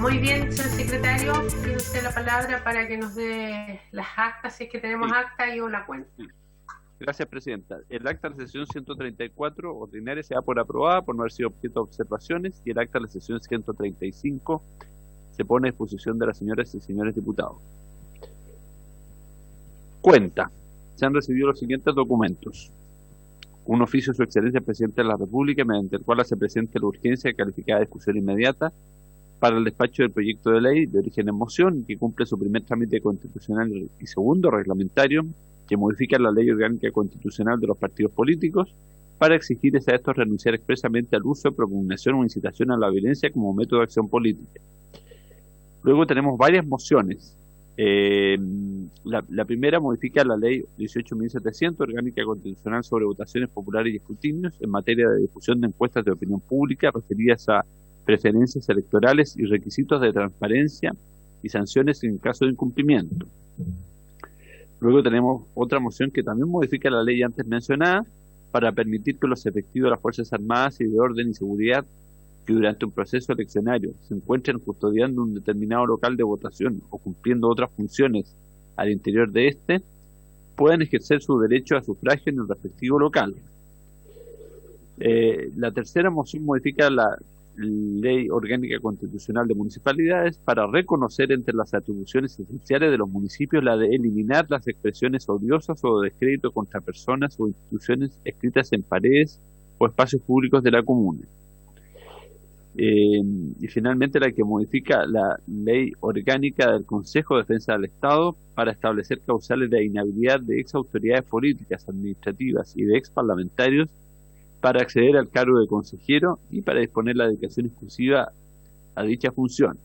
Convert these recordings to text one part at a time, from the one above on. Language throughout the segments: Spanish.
Muy bien, señor secretario, tiene usted la palabra para que nos dé las actas, si es que tenemos acta y o la cuenta. Gracias, Presidenta. El acta de la sesión 134 ordinaria se da por aprobada por no haber sido objeto de observaciones, y el acta de la sesión 135 se pone a disposición de las señoras y señores diputados. Cuenta. Se han recibido los siguientes documentos. Un oficio de su excelencia el Presidente de la República, mediante el cual se presenta la urgencia de calificada discusión inmediata para el despacho del proyecto de ley de origen en moción, que cumple su primer trámite constitucional y segundo reglamentario, que modifica la ley orgánica constitucional de los partidos políticos para exigirles a estos renunciar expresamente al uso, propugnación o incitación a la violencia como método de acción política. Luego tenemos varias mociones. La primera modifica la ley 18.700, orgánica constitucional sobre votaciones populares y escrutinios en materia de difusión de encuestas de opinión pública referidas a preferencias electorales y requisitos de transparencia y sanciones en caso de incumplimiento. Luego tenemos otra moción que también modifica la ley antes mencionada para permitir que los efectivos de las Fuerzas Armadas y de Orden y Seguridad que durante un proceso eleccionario se encuentren custodiando un determinado local de votación o cumpliendo otras funciones al interior de este, puedan ejercer su derecho a sufragio en el respectivo local. La tercera moción modifica la Ley Orgánica Constitucional de Municipalidades para reconocer entre las atribuciones esenciales de los municipios la de eliminar las expresiones odiosas o de descrédito contra personas o instituciones escritas en paredes o espacios públicos de la comuna. Y finalmente la que modifica la Ley Orgánica del Consejo de Defensa del Estado para establecer causales de inhabilidad de ex autoridades políticas, administrativas y de ex parlamentarios para acceder al cargo de consejero y para disponer la dedicación exclusiva a dicha función.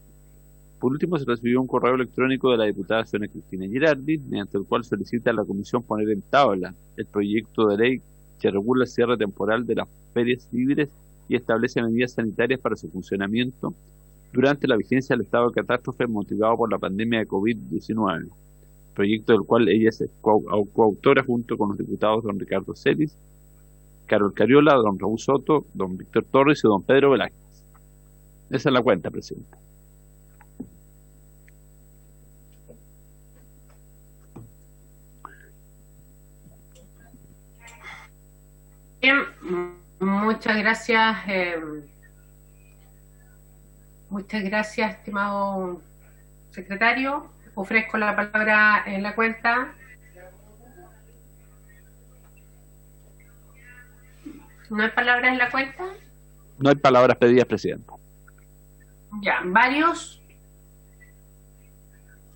Por último, se recibió un correo electrónico de la diputada Sonia Cristina Girardi, mediante el cual solicita a la Comisión poner en tabla el proyecto de ley que regula el cierre temporal de las ferias libres y establece medidas sanitarias para su funcionamiento durante la vigencia del estado de catástrofe motivado por la pandemia de COVID-19, proyecto del cual ella es coautora junto con los diputados don Ricardo Celis, Carol Cariola, don Raúl Soto, don Víctor Torres y don Pedro Velázquez. Esa es la cuenta, Presidente. Bien, muchas gracias. Muchas gracias, estimado secretario. Ofrezco la palabra en la cuenta. ¿No hay palabras en la cuenta? No hay palabras pedidas, Presidente. Ya, varios.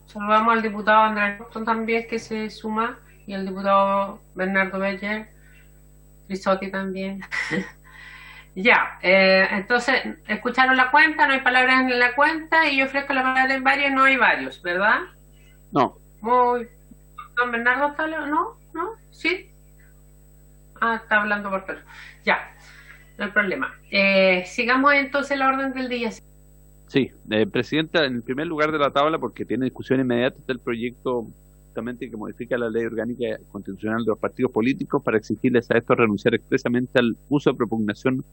Saludamos al diputado Andrés Boston también, que se suma, y al diputado Bernardo Beller, Risotti también. Ya, entonces, escucharon la cuenta, no hay palabras en la cuenta, y yo ofrezco la palabra en varios, no hay varios, ¿verdad? No. Muy. ¿Don Bernardo está hablando? ¿No? ¿No? ¿Sí? Ah, está hablando por teléfono. Ya, no hay problema. Sigamos entonces la orden del día. Sí, Presidenta, en el primer lugar de la tabla, porque tiene discusión inmediata, está el proyecto justamente que modifica la ley orgánica constitucional de los partidos políticos para exigirles a estos renunciar expresamente al uso de propugnación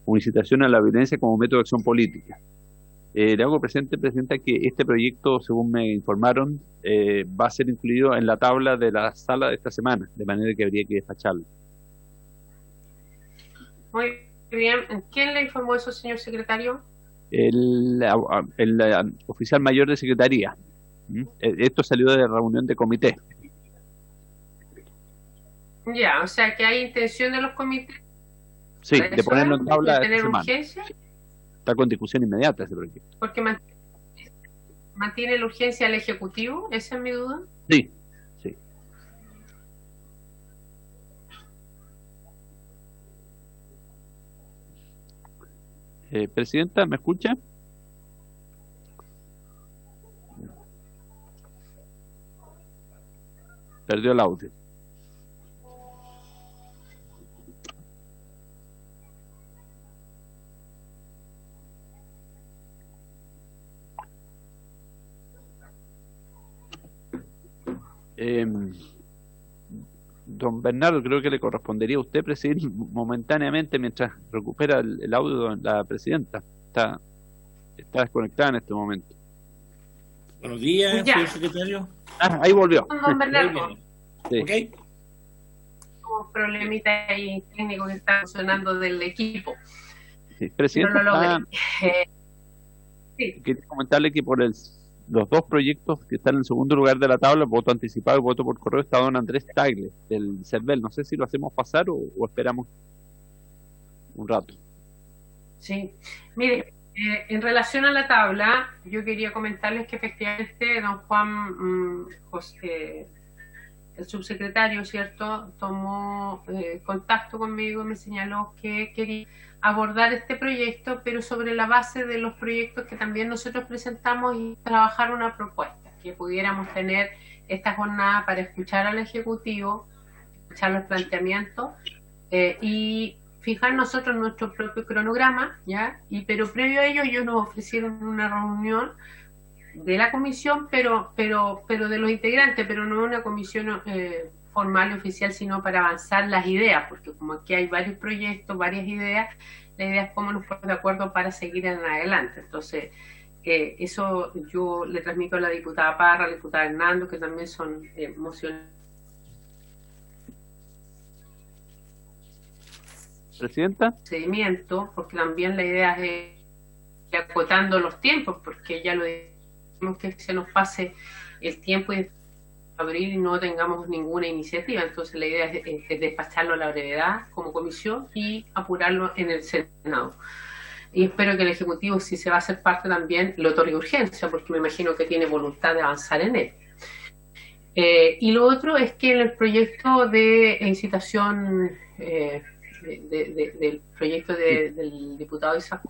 o incitación a la violencia como método de acción política. Le hago presente, Presidenta, que este proyecto, según me informaron, va a ser incluido en la tabla de la sala de esta semana, de manera que habría que despacharlo. Muy bien. ¿Quién le informó eso, señor secretario? El oficial mayor de Secretaría. Esto salió de la reunión de comité. Ya, o sea que hay intención de los comités. Sí, de ponerlo en tabla de tener esta urgencia. Está con discusión inmediata ese proyecto. Porque mantiene la urgencia al Ejecutivo, esa es mi duda. Sí, sí. Presidenta, ¿me escucha? Perdió el audio. Don Bernardo, creo que le correspondería a usted presidir momentáneamente mientras recupera el audio de la presidenta. Está Está desconectada en este momento. Buenos días, Ya. señor secretario. Ah, ahí volvió. Don Bernardo, Sí. ¿Ok? un problemita ahí técnico que está funcionando del equipo, Sí. pero Presidenta, lo logré. Sí, quería comentarle que por los dos proyectos que están en el segundo lugar de la tabla, voto anticipado y voto por correo, está don Andrés Tagle, del CERVEL. No sé si lo hacemos pasar o esperamos un rato. sí. Mire, en relación a la tabla, yo quería comentarles que efectivamente don Juan José, el subsecretario, ¿cierto?, tomó contacto conmigo y me señaló que quería abordar este proyecto, pero sobre la base de los proyectos que también nosotros presentamos y trabajar una propuesta, que pudiéramos tener esta jornada para escuchar al Ejecutivo, escuchar los planteamientos y fijar nosotros nuestro propio cronograma, ¿ya? Pero previo a ello ellos nos ofrecieron una reunión de la comisión, pero de los integrantes, pero no una comisión formal y oficial, sino para avanzar las ideas, porque como aquí hay varios proyectos, varias ideas, la idea es cómo nos ponemos de acuerdo para seguir en adelante. Entonces, eso yo le transmito a la diputada Parra, a la diputada Hernando, que también son mociones. Presidenta. Procedimiento, porque también la idea es ir acotando los tiempos, porque ya lo dijimos que se nos pase el tiempo y abril y no tengamos ninguna iniciativa. Entonces la idea es despacharlo a la brevedad como comisión y apurarlo en el Senado. Y espero que el Ejecutivo, si se va a hacer parte también, le otorgue urgencia, porque me imagino que tiene voluntad de avanzar en él. Y lo otro es que en el proyecto de incitación del proyecto del diputado Isaac,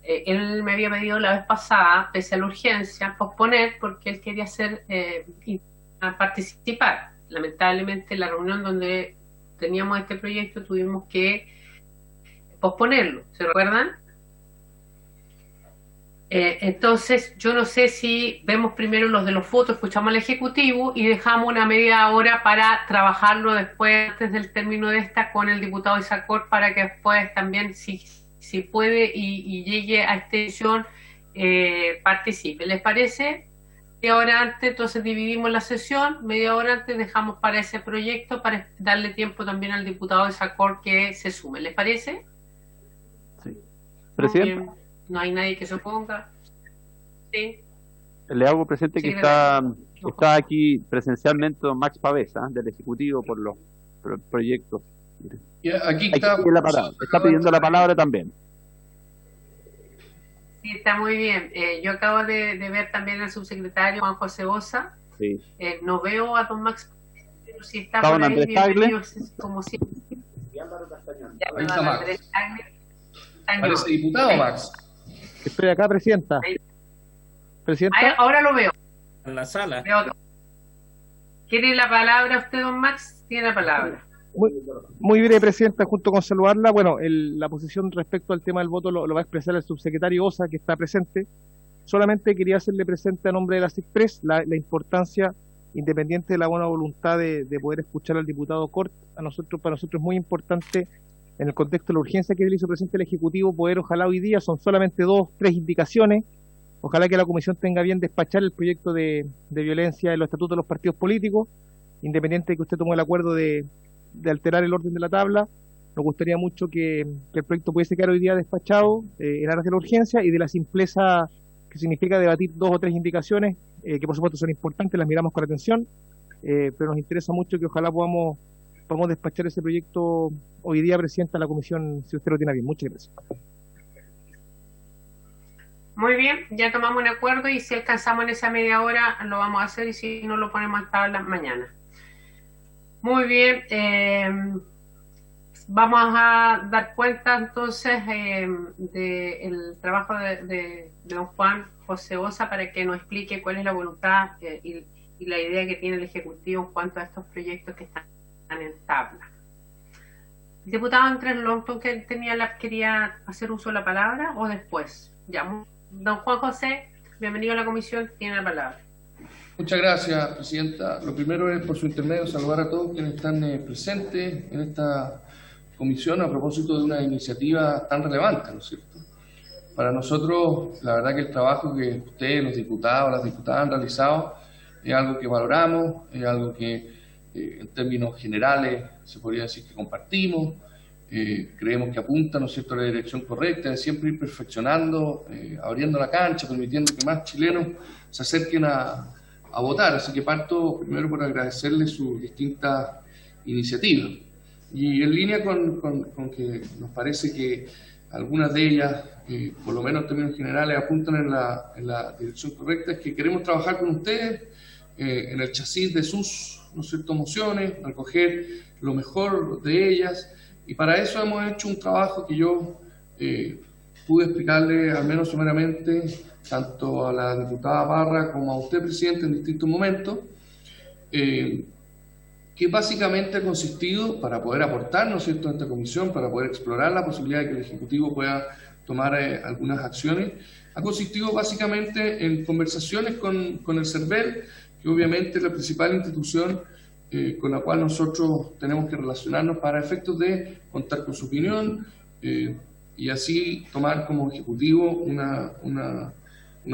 él me había pedido la vez pasada, pese a la urgencia, posponer, porque él quería participar. Lamentablemente, la reunión donde teníamos este proyecto tuvimos que posponerlo, ¿se recuerdan? Entonces, yo no sé si vemos primero los de los votos, escuchamos al Ejecutivo y dejamos una media hora para trabajarlo después, antes del término de esta, con el diputado Isacor, para que después también, si puede y llegue a extensión, participe. ¿Les parece? Media hora antes, entonces dividimos la sesión, media hora antes dejamos para ese proyecto, para darle tiempo también al diputado Isacor que se sume. ¿Les parece? Sí. Presidenta. No hay nadie que se oponga. Sí. Le hago presente que está aquí presencialmente don Max Pavés, del Ejecutivo, por los proyectos. Aquí está, está pidiendo la palabra también. Sí, está muy bien. Yo acabo de ver también al subsecretario Juan José Osa. Sí. No veo a don Max, pero si está por ahí, Andrés Tagle. Como siempre. Ahí está Max. Parece Tagle. diputado, Max. Estoy acá, Presidenta. Presidenta. Ahora lo veo. En la sala. ¿Quiere la palabra usted, don Max? Tiene la palabra. Muy breve, Presidenta, junto con saludarla. Bueno, la posición respecto al tema del voto lo va a expresar el subsecretario Osa, que está presente. Solamente quería hacerle presente a nombre de la CISPRES la importancia, independiente de la buena voluntad de poder escuchar al diputado Cort. Para nosotros es muy importante, en el contexto de la urgencia que le hizo presente el Ejecutivo, poder, ojalá hoy día, son solamente 2, 3 indicaciones, ojalá que la Comisión tenga bien despachar el proyecto de violencia en los estatutos de los partidos políticos, independiente de que usted tomó el acuerdo de alterar el orden de la tabla. Nos gustaría mucho que el proyecto pudiese quedar hoy día despachado en aras de la urgencia y de la simpleza que significa debatir 2 o 3 indicaciones, que por supuesto son importantes, las miramos con atención, pero nos interesa mucho que ojalá podamos despachar ese proyecto hoy día, Presidenta, a la Comisión, si usted lo tiene bien. Muchas gracias. Muy bien, ya tomamos un acuerdo y si alcanzamos en esa media hora lo vamos a hacer y si no lo ponemos en tabla mañana. Muy bien, vamos a dar cuenta entonces del trabajo de don Juan José Osa para que nos explique cuál es la voluntad y la idea que tiene el Ejecutivo en cuanto a estos proyectos que están en tabla. El diputado Andrés Longton, que quería hacer uso de la palabra, o después. Ya, don Juan José, bienvenido a la comisión, tiene la palabra. Muchas gracias, Presidenta. Lo primero es, por su intermedio, saludar a todos quienes están presentes en esta comisión a propósito de una iniciativa tan relevante, ¿no es cierto? para nosotros, la verdad que el trabajo que ustedes, los diputados, las diputadas han realizado es algo que valoramos, es algo que en términos generales se podría decir que compartimos. Creemos que apunta, ¿no es cierto?, a la dirección correcta, de siempre ir perfeccionando, abriendo la cancha, permitiendo que más chilenos se acerquen a votar. Así que parto primero por agradecerles sus distintas iniciativas. Y en línea con que nos parece que algunas de ellas, por lo menos en términos generales, apuntan en la dirección correcta, es que queremos trabajar con ustedes en el chasis de sus, ¿no es cierto?, mociones, recoger lo mejor de ellas. Y para eso hemos hecho un trabajo que yo pude explicarle, al menos someramente, tanto a la diputada Parra como a usted, presidente, en distintos momentos, que básicamente ha consistido, para poder aportar, ¿no es cierto?, a esta comisión, para poder explorar la posibilidad de que el Ejecutivo pueda tomar algunas acciones, ha consistido básicamente en conversaciones con el CERVEL, que obviamente es la principal institución con la cual nosotros tenemos que relacionarnos para efectos de contar con su opinión y así tomar como Ejecutivo una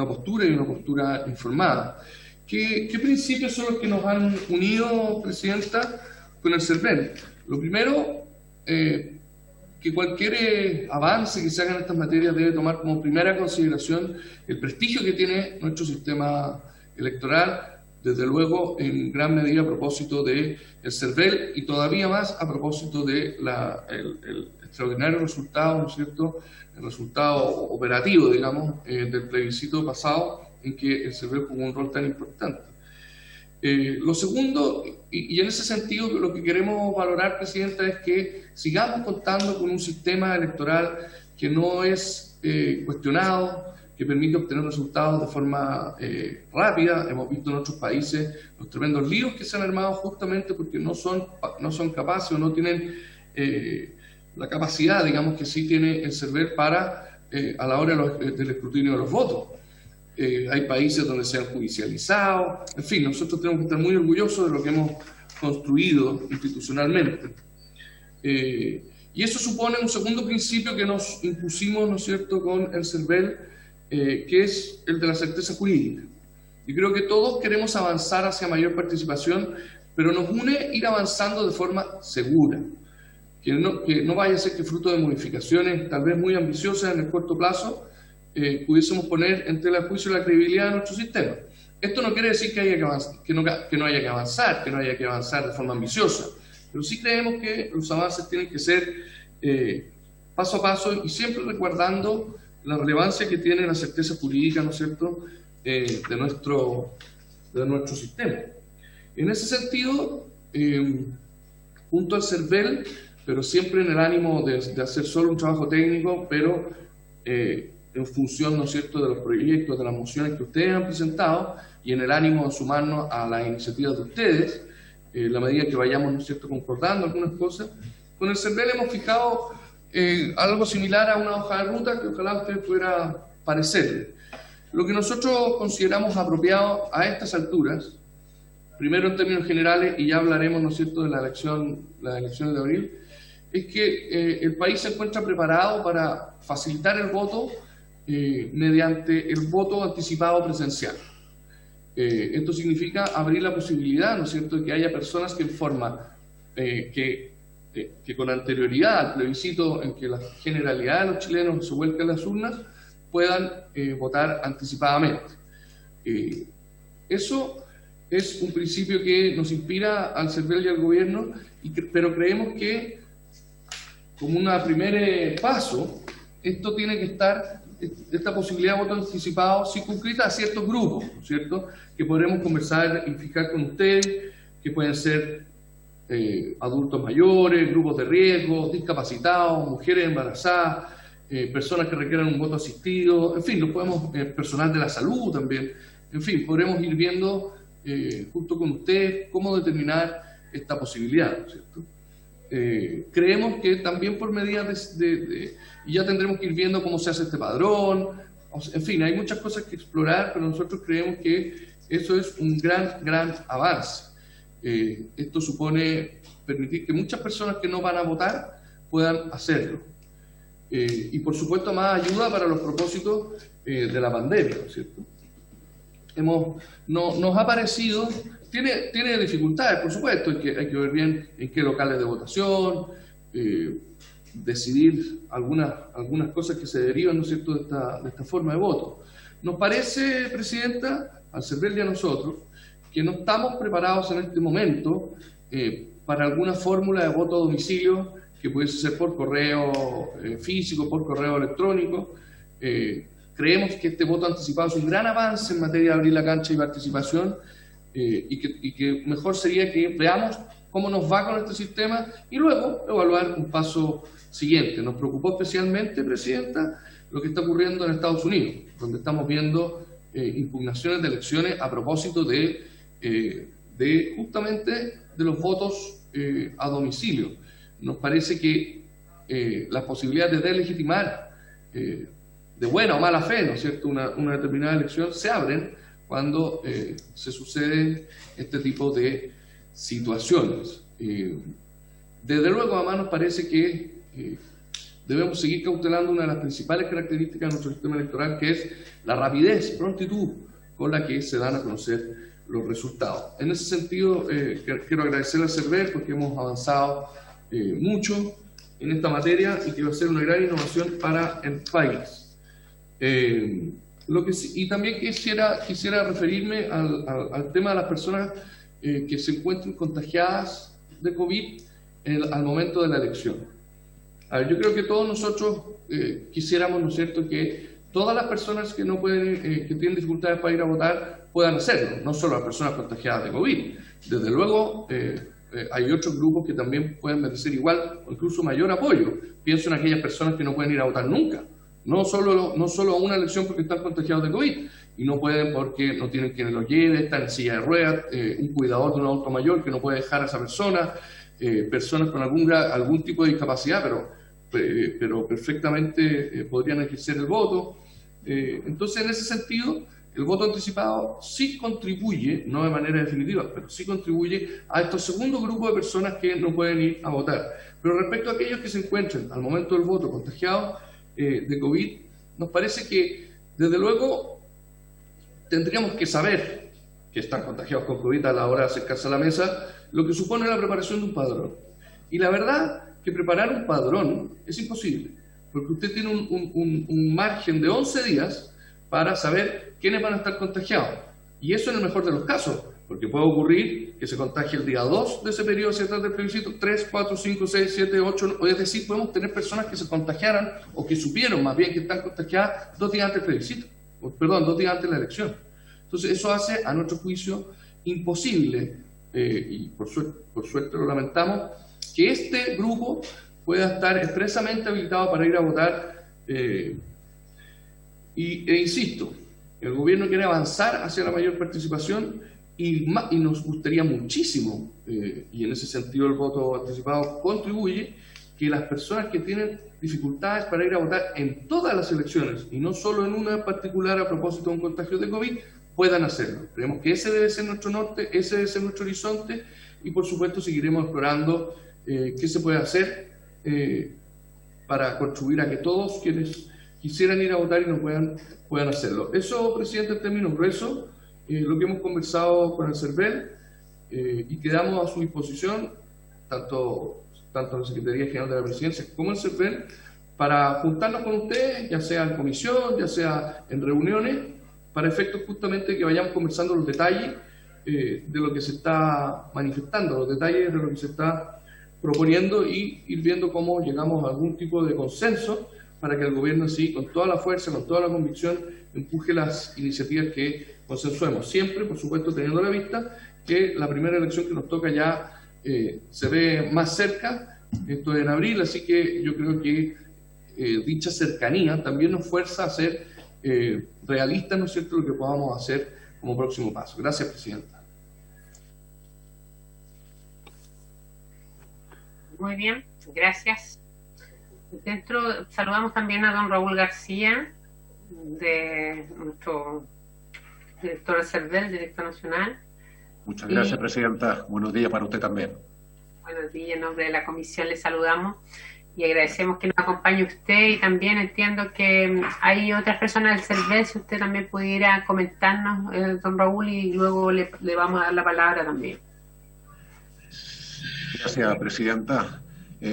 postura y una postura informada. ¿Qué principios son los que nos han unido, Presidenta, con el CERVEL? Lo primero, que cualquier avance que se haga en estas materias debe tomar como primera consideración el prestigio que tiene nuestro sistema electoral, desde luego en gran medida a propósito del CERVEL y todavía más a propósito de el extraordinario resultado, ¿no es cierto?, el resultado operativo, digamos, del plebiscito pasado, en que el CERVEL jugó un rol tan importante. Lo segundo, y en ese sentido lo que queremos valorar, Presidenta, es que sigamos contando con un sistema electoral que no es cuestionado, que permite obtener resultados de forma rápida. Hemos visto en otros países los tremendos líos que se han armado justamente porque no son capaces o no tienen la capacidad, digamos, que sí tiene el CERVEL para, a la hora del escrutinio de los votos. Hay países donde se han judicializado, en fin, nosotros tenemos que estar muy orgullosos de lo que hemos construido institucionalmente. Y eso supone un segundo principio que nos impusimos, ¿no es cierto?, con el CERVEL, que es el de la certeza jurídica. Yo creo que todos queremos avanzar hacia mayor participación, pero nos une ir avanzando de forma segura, que no vaya a ser que fruto de modificaciones tal vez muy ambiciosas en el corto plazo, pudiésemos poner en tela de juicio la credibilidad de nuestro sistema. Esto no quiere decir que no haya que avanzar de forma ambiciosa, pero sí creemos que los avances tienen que ser paso a paso y siempre resguardando la relevancia que tiene la certeza jurídica, ¿no es cierto?, de nuestro sistema. En ese sentido, junto al CERVEL, pero siempre en el ánimo de hacer solo un trabajo técnico, pero en función, ¿no es cierto?, de los proyectos, de las mociones que ustedes han presentado y en el ánimo de sumarnos a las iniciativas de ustedes, en la medida que vayamos, ¿no es cierto?, concordando algunas cosas. Con el CERVEL hemos fijado algo similar a una hoja de ruta que ojalá a usted pudiera parecerle. Lo que nosotros consideramos apropiado a estas alturas, primero en términos generales, y ya hablaremos, ¿no es cierto?, de las elecciones de abril, es que el país se encuentra preparado para facilitar el voto mediante el voto anticipado presencial. Esto significa abrir la posibilidad, ¿no es cierto?, de que haya personas que en forma que con anterioridad al plebiscito en que la generalidad de los chilenos se vuelca a las urnas, puedan votar anticipadamente. Eso es un principio que nos inspira al CERVEL y al gobierno, pero creemos que como un primer paso, esto tiene que estar, esta posibilidad de voto anticipado circunscrita a ciertos grupos, ¿no es cierto?, que podremos conversar y fijar con ustedes, que pueden ser adultos mayores, grupos de riesgo, discapacitados, mujeres embarazadas, personas que requieran un voto asistido, en fin, personal de la salud también, en fin, podremos ir viendo junto con ustedes cómo determinar esta posibilidad, ¿no es cierto? Creemos que también por medidas y ya tendremos que ir viendo cómo se hace este padrón, en fin, hay muchas cosas que explorar, pero nosotros creemos que eso es un gran avance. Esto supone permitir que muchas personas que no van a votar puedan hacerlo. y por supuesto más ayuda para los propósitos de la pandemia, ¿no es cierto? Nos ha parecido, tiene dificultades, por supuesto, hay que ver bien en qué locales de votación, decidir algunas cosas que se derivan, ¿no es cierto?, de esta forma de voto. Nos parece, Presidenta, al CERVEL y a nosotros, que no estamos preparados en este momento para alguna fórmula de voto a domicilio que pudiese ser por correo físico, por correo electrónico. Creemos que este voto anticipado es un gran avance en materia de abrir la cancha y participación, y que mejor sería que veamos cómo nos va con este sistema y luego evaluar un paso siguiente. Nos preocupó especialmente, Presidenta, lo que está ocurriendo en Estados Unidos, donde estamos viendo impugnaciones de elecciones a propósito de justamente de los votos a domicilio. Nos parece que las posibilidades de deslegitimar de buena o mala fe, ¿no es cierto?, una determinada elección se abren cuando se suceden este tipo de situaciones. Desde luego, además, nos parece que debemos seguir cautelando una de las principales características de nuestro sistema electoral, que es la rapidez, prontitud con la que se dan a conocer los resultados. En ese sentido, quiero agradecer al CERVEL porque hemos avanzado mucho en esta materia y que va a ser una gran innovación para el país. Y también quisiera referirme al tema de las personas que se encuentren contagiadas de COVID al momento de la elección. A ver, yo creo que todos nosotros quisiéramos, ¿no es cierto?, que todas las personas que no pueden, que tienen dificultades para ir a votar puedan hacerlo, no solo las personas contagiadas de COVID. Desde luego, hay otros grupos que también pueden merecer igual o incluso mayor apoyo. Pienso en aquellas personas que no pueden ir a votar nunca. No solo a una elección porque están contagiados de COVID, y no pueden porque no tienen quien los lleve, están en silla de ruedas, un cuidador de un adulto mayor que no puede dejar a esa persona, personas con algún tipo de discapacidad, pero perfectamente podrían ejercer el voto. Entonces, en ese sentido, el voto anticipado sí contribuye, no de manera definitiva, pero sí contribuye a estos segundo grupo de personas que no pueden ir a votar. Pero respecto a aquellos que se encuentren al momento del voto contagiados de COVID, nos parece que, desde luego, tendríamos que saber que están contagiados con COVID a la hora de acercarse a la mesa, lo que supone la preparación de un padrón. Y la verdad que preparar un padrón es imposible, porque usted tiene un margen de 11 días para saber quiénes van a estar contagiados. Y eso en el mejor de los casos, porque puede ocurrir que se contagie el día 2 de ese periodo hacia atrás del plebiscito, 3, 4, 5, 6, 7, 8, es decir, podemos tener personas que se contagiaran o que supieron más bien que están contagiadas 2 días antes del plebiscito, 2 días antes de la elección. Entonces eso hace, a nuestro juicio, imposible, y por suerte lo lamentamos, que este grupo pueda estar expresamente habilitado para ir a votar. Insisto, el gobierno quiere avanzar hacia la mayor participación y nos gustaría muchísimo, y en ese sentido el voto anticipado contribuye, que las personas que tienen dificultades para ir a votar en todas las elecciones y no solo en una particular a propósito de un contagio de COVID, puedan hacerlo. Creemos que ese debe ser nuestro norte, ese debe ser nuestro horizonte, y por supuesto seguiremos explorando qué se puede hacer para contribuir a que todos quienes quisieran ir a votar y no puedan hacerlo. Eso, Presidente, en términos gruesos, lo que hemos conversado con el CERVEL, y quedamos a su disposición, tanto la Secretaría General de la Presidencia como el CERVEL, para juntarnos con ustedes, ya sea en comisión, ya sea en reuniones, para efectos justamente que vayamos conversando los detalles de lo que se está manifestando, los detalles de lo que se está proponiendo, y ir viendo cómo llegamos a algún tipo de consenso para que el gobierno así, con toda la fuerza, con toda la convicción, empuje las iniciativas que consensuemos. Siempre, por supuesto, teniendo a la vista que la primera elección que nos toca ya se ve más cerca, esto es en abril, así que yo creo que dicha cercanía también nos fuerza a ser realistas, ¿no es cierto?, lo que podamos hacer como próximo paso. Gracias, Presidenta. Muy bien, gracias. Saludamos también a don Raúl García, de nuestro director del CERVEL, director nacional. Muchas gracias, Presidenta. Buenos días para usted también. Buenos días, en nombre de la comisión le saludamos. y agradecemos que nos acompañe usted, y también entiendo que hay otras personas del CERVEL, si usted también pudiera comentarnos, don Raúl, y luego le vamos a dar la palabra también. Gracias, presidenta.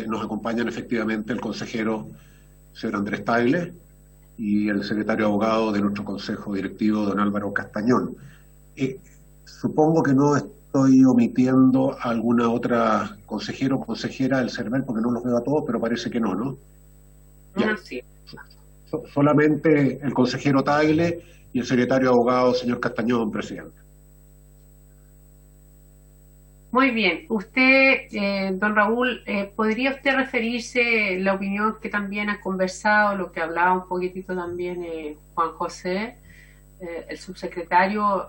Nos acompañan efectivamente el consejero señor Andrés Tagle y el secretario abogado de nuestro consejo directivo, don Álvaro Castañón. Supongo que no estoy omitiendo a alguna otra consejero o consejera del CERVEL porque no los veo a todos, pero parece que no, ¿no? No, sí. Solamente el consejero Tagle y el secretario abogado, señor Castañón, presidente. Muy bien. Usted, don Raúl, ¿podría usted referirse la opinión que también ha conversado, lo que hablaba un poquitito también Juan José, el subsecretario,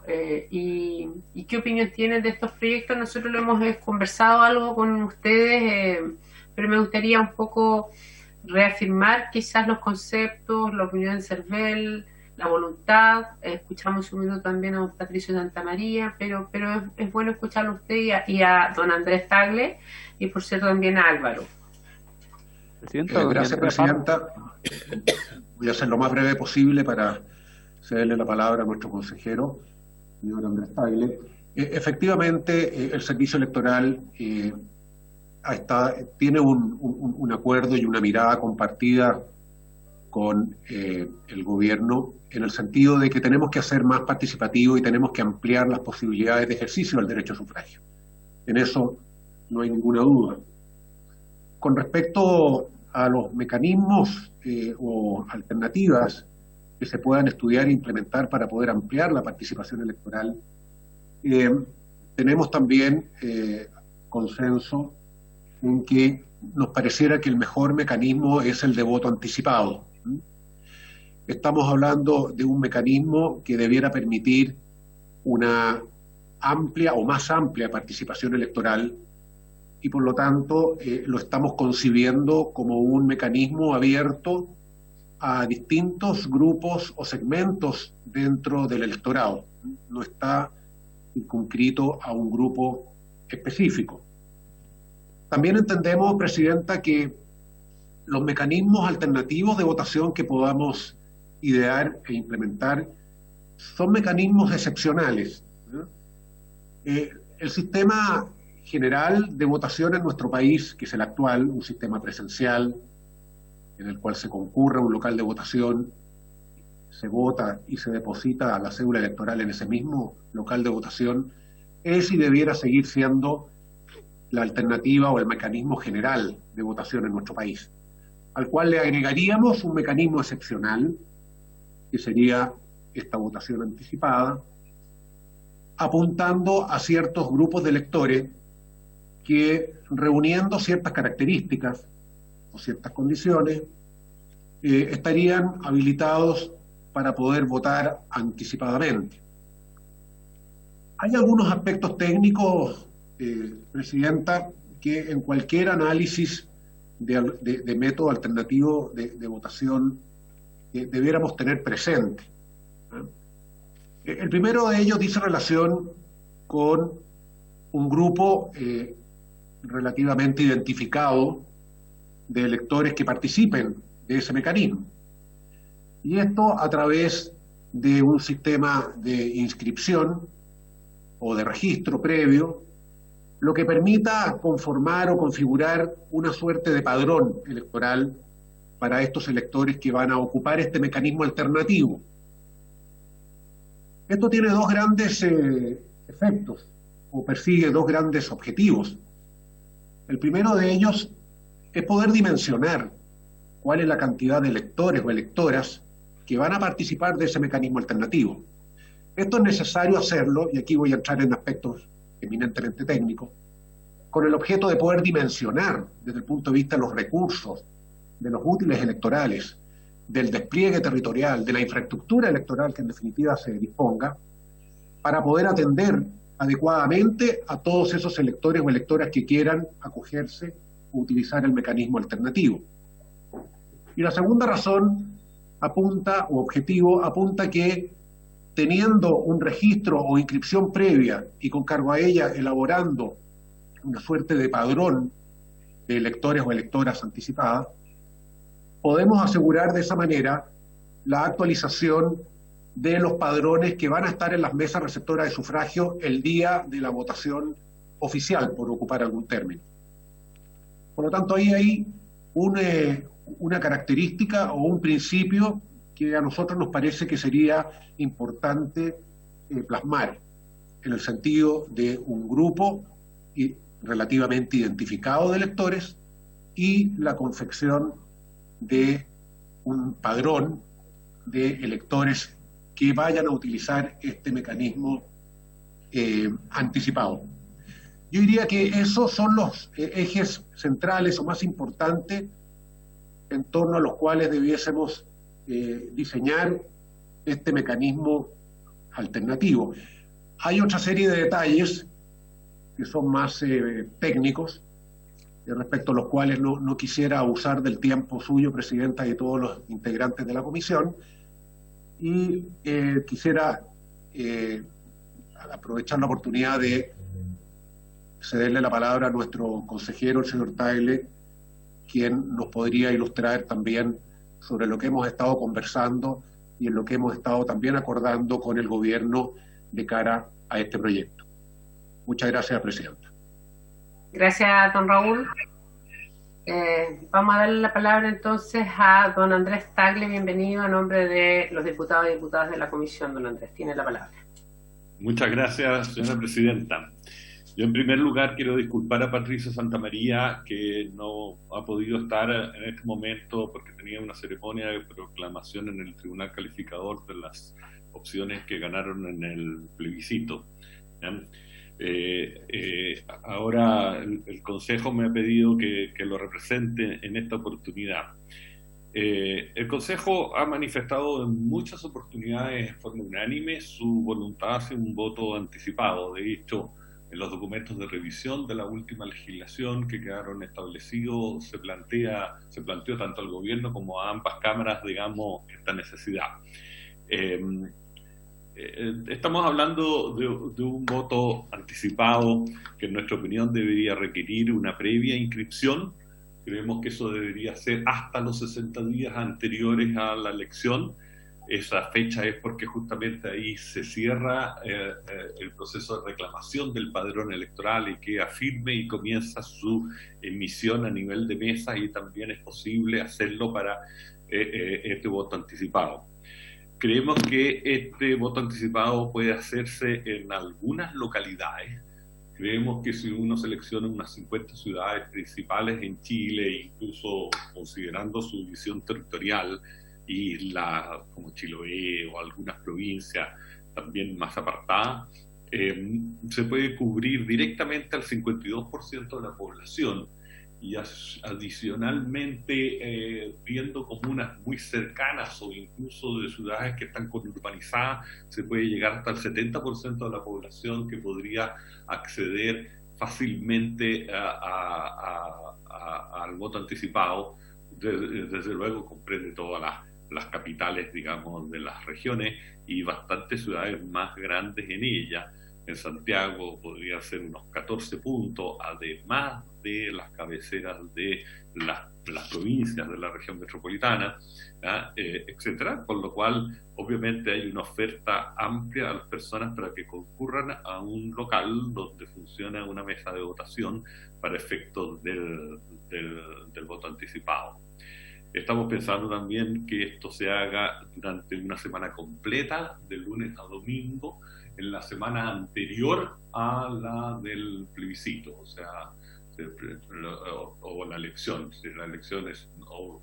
y qué opinión tienen de estos proyectos? Nosotros lo hemos conversado algo con ustedes, pero me gustaría un poco reafirmar quizás los conceptos, la opinión del CERVEL, la voluntad. Escuchamos un minuto también a don Patricio Santamaría, pero es bueno escucharlo a usted y a don Andrés Tagle, y por cierto también a Álvaro. Gracias, presidenta. Voy a ser lo más breve posible para cederle la palabra a nuestro consejero, señor Andrés Tagle. Efectivamente, el servicio electoral tiene un acuerdo y una mirada compartida con el gobierno, en el sentido de que tenemos que hacer más participativo y tenemos que ampliar las posibilidades de ejercicio del derecho a sufragio. En eso no hay ninguna duda. Con respecto a los mecanismos o alternativas que se puedan estudiar e implementar para poder ampliar la participación electoral, tenemos también consenso en que nos pareciera que el mejor mecanismo es el de voto anticipado. Estamos hablando de un mecanismo que debiera permitir una amplia o más amplia participación electoral, y por lo tanto lo estamos concibiendo como un mecanismo abierto a distintos grupos o segmentos dentro del electorado. No está circunscrito a un grupo específico. También entendemos, presidenta, que los mecanismos alternativos de votación que podamos idear e implementar son mecanismos excepcionales. El sistema general de votación en nuestro país, que es el actual, un sistema presencial, en el cual se concurre a un local de votación, se vota y se deposita la cédula electoral en ese mismo local de votación, es y debiera seguir siendo la alternativa o el mecanismo general de votación en nuestro país, al cual le agregaríamos un mecanismo excepcional, que sería esta votación anticipada, apuntando a ciertos grupos de electores que, reuniendo ciertas características o ciertas condiciones, estarían habilitados para poder votar anticipadamente. Hay algunos aspectos técnicos, presidenta, que en cualquier análisis de método alternativo de votación debiéramos tener presente. El primero de ellos dice relación con un grupo relativamente identificado de electores que participen de ese mecanismo. Y esto a través de un sistema de inscripción o de registro previo, lo que permita conformar o configurar una suerte de padrón electoral para estos electores que van a ocupar este mecanismo alternativo. Esto tiene dos grandes efectos, o persigue dos grandes objetivos. El primero de ellos es poder dimensionar cuál es la cantidad de electores o electoras que van a participar de ese mecanismo alternativo. Esto es necesario hacerlo, y aquí voy a entrar en aspectos eminentemente técnicos, con el objeto de poder dimensionar desde el punto de vista de los recursos, de los útiles electorales, del despliegue territorial, de la infraestructura electoral que en definitiva se disponga, para poder atender adecuadamente a todos esos electores o electoras que quieran acogerse o utilizar el mecanismo alternativo. Y la segunda razón apunta, o objetivo, apunta que teniendo un registro o inscripción previa y con cargo a ella elaborando una suerte de padrón de electores o electoras anticipadas, podemos asegurar de esa manera la actualización de los padrones que van a estar en las mesas receptoras de sufragio el día de la votación oficial, por ocupar algún término. Por lo tanto, ahí hay una característica o un principio que a nosotros nos parece que sería importante plasmar, en el sentido de un grupo relativamente identificado de electores y la confección de un padrón de electores que vayan a utilizar este mecanismo anticipado. Yo diría que esos son los ejes centrales o más importantes en torno a los cuales debiésemos diseñar este mecanismo alternativo. Hay otra serie de detalles que son más técnicos, respecto a los cuales no quisiera abusar del tiempo suyo, Presidenta, y de todos los integrantes de la comisión, y quisiera aprovechar la oportunidad de cederle la palabra a nuestro consejero, el señor Tagle, quien nos podría ilustrar también sobre lo que hemos estado conversando y en lo que hemos estado también acordando con el gobierno de cara a este proyecto. Muchas gracias, Presidenta. Gracias, don Raúl. Vamos a darle la palabra entonces a don Andrés Tagle. Bienvenido a nombre de los diputados y diputadas de la comisión. Don Andrés, tiene la palabra. Muchas gracias, señora Presidenta. Yo en primer lugar quiero disculpar a Patricia Santamaría, que no ha podido estar en este momento porque tenía una ceremonia de proclamación en el Tribunal Calificador de las opciones que ganaron en el plebiscito. Ahora el Consejo me ha pedido que lo represente en esta oportunidad. El Consejo ha manifestado en muchas oportunidades de forma unánime su voluntad hacia un voto anticipado. De hecho, en los documentos de revisión de la última legislación que quedaron establecidos se planteó tanto al gobierno como a ambas cámaras, digamos, esta necesidad. Estamos hablando de un voto anticipado que en nuestra opinión debería requerir una previa inscripción. Creemos que eso debería ser hasta los 60 días anteriores a la elección. Esa fecha es porque justamente ahí se cierra el proceso de reclamación del padrón electoral y queda firme y comienza su emisión a nivel de mesa, y también es posible hacerlo para este voto anticipado. Creemos que este voto anticipado puede hacerse en algunas localidades. Creemos que si uno selecciona unas 50 ciudades principales en Chile, incluso considerando su división territorial, y como Chiloé o algunas provincias también más apartadas, se puede cubrir directamente al 52% de la población, y adicionalmente viendo comunas muy cercanas o incluso de ciudades que están conurbanizadas, se puede llegar hasta el 70% de la población que podría acceder fácilmente al voto anticipado. Desde luego comprende todas las capitales, digamos, de las regiones y bastantes ciudades más grandes en ellas. En Santiago podría ser unos 14 puntos, además de las cabeceras de las provincias de la región metropolitana, etcétera. Con lo cual, obviamente, hay una oferta amplia a las personas para que concurran a un local donde funciona una mesa de votación para efectos del voto anticipado. Estamos pensando también que esto se haga durante una semana completa, de lunes a domingo, en la semana anterior a la del plebiscito, o sea, o la elección. Si la elección es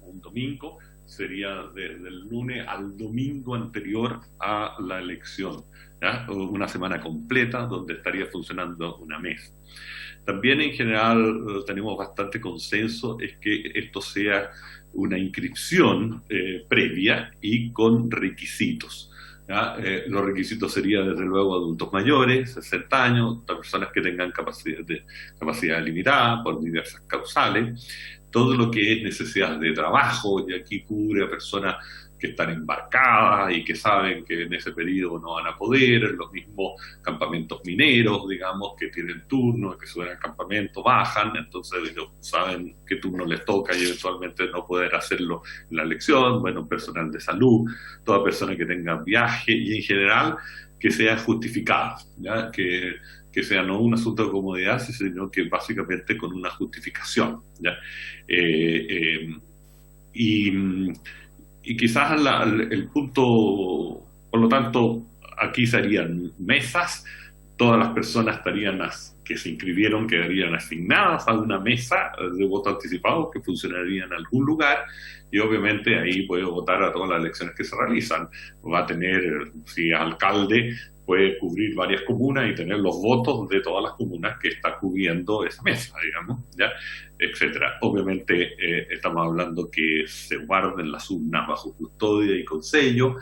un domingo, sería desde el lunes al domingo anterior a la elección, ¿ya? Una semana completa donde estaría funcionando una mesa. También en general tenemos bastante consenso es que esto sea una inscripción previa y con requisitos. Los requisitos serían desde luego adultos mayores, 60 años, personas que tengan capacidad limitada por diversas causales, todo lo que es necesidad de trabajo, y aquí cubre a personas que están embarcadas y que saben que en ese periodo no van a poder, los mismos campamentos mineros, digamos, que tienen turno, que suben al campamento, bajan, entonces ellos saben qué turno les toca y eventualmente no poder hacerlo en la elección. Bueno, personal de salud, toda persona que tenga viaje y en general que sea justificada, ¿ya? Que sea no un asunto de comodidad, sino que básicamente con una justificación, ¿ya? Y quizás el punto, por lo tanto, aquí serían mesas, todas las personas que se inscribieron quedarían asignadas a una mesa de voto anticipado que funcionaría en algún lugar, y obviamente ahí puede votar a todas las elecciones que se realizan. Va a tener, si es alcalde, puede cubrir varias comunas y tener los votos de todas las comunas que está cubriendo esa mesa, digamos, ¿ya? Etcétera. Obviamente estamos hablando que se guarden las urnas bajo custodia y con sello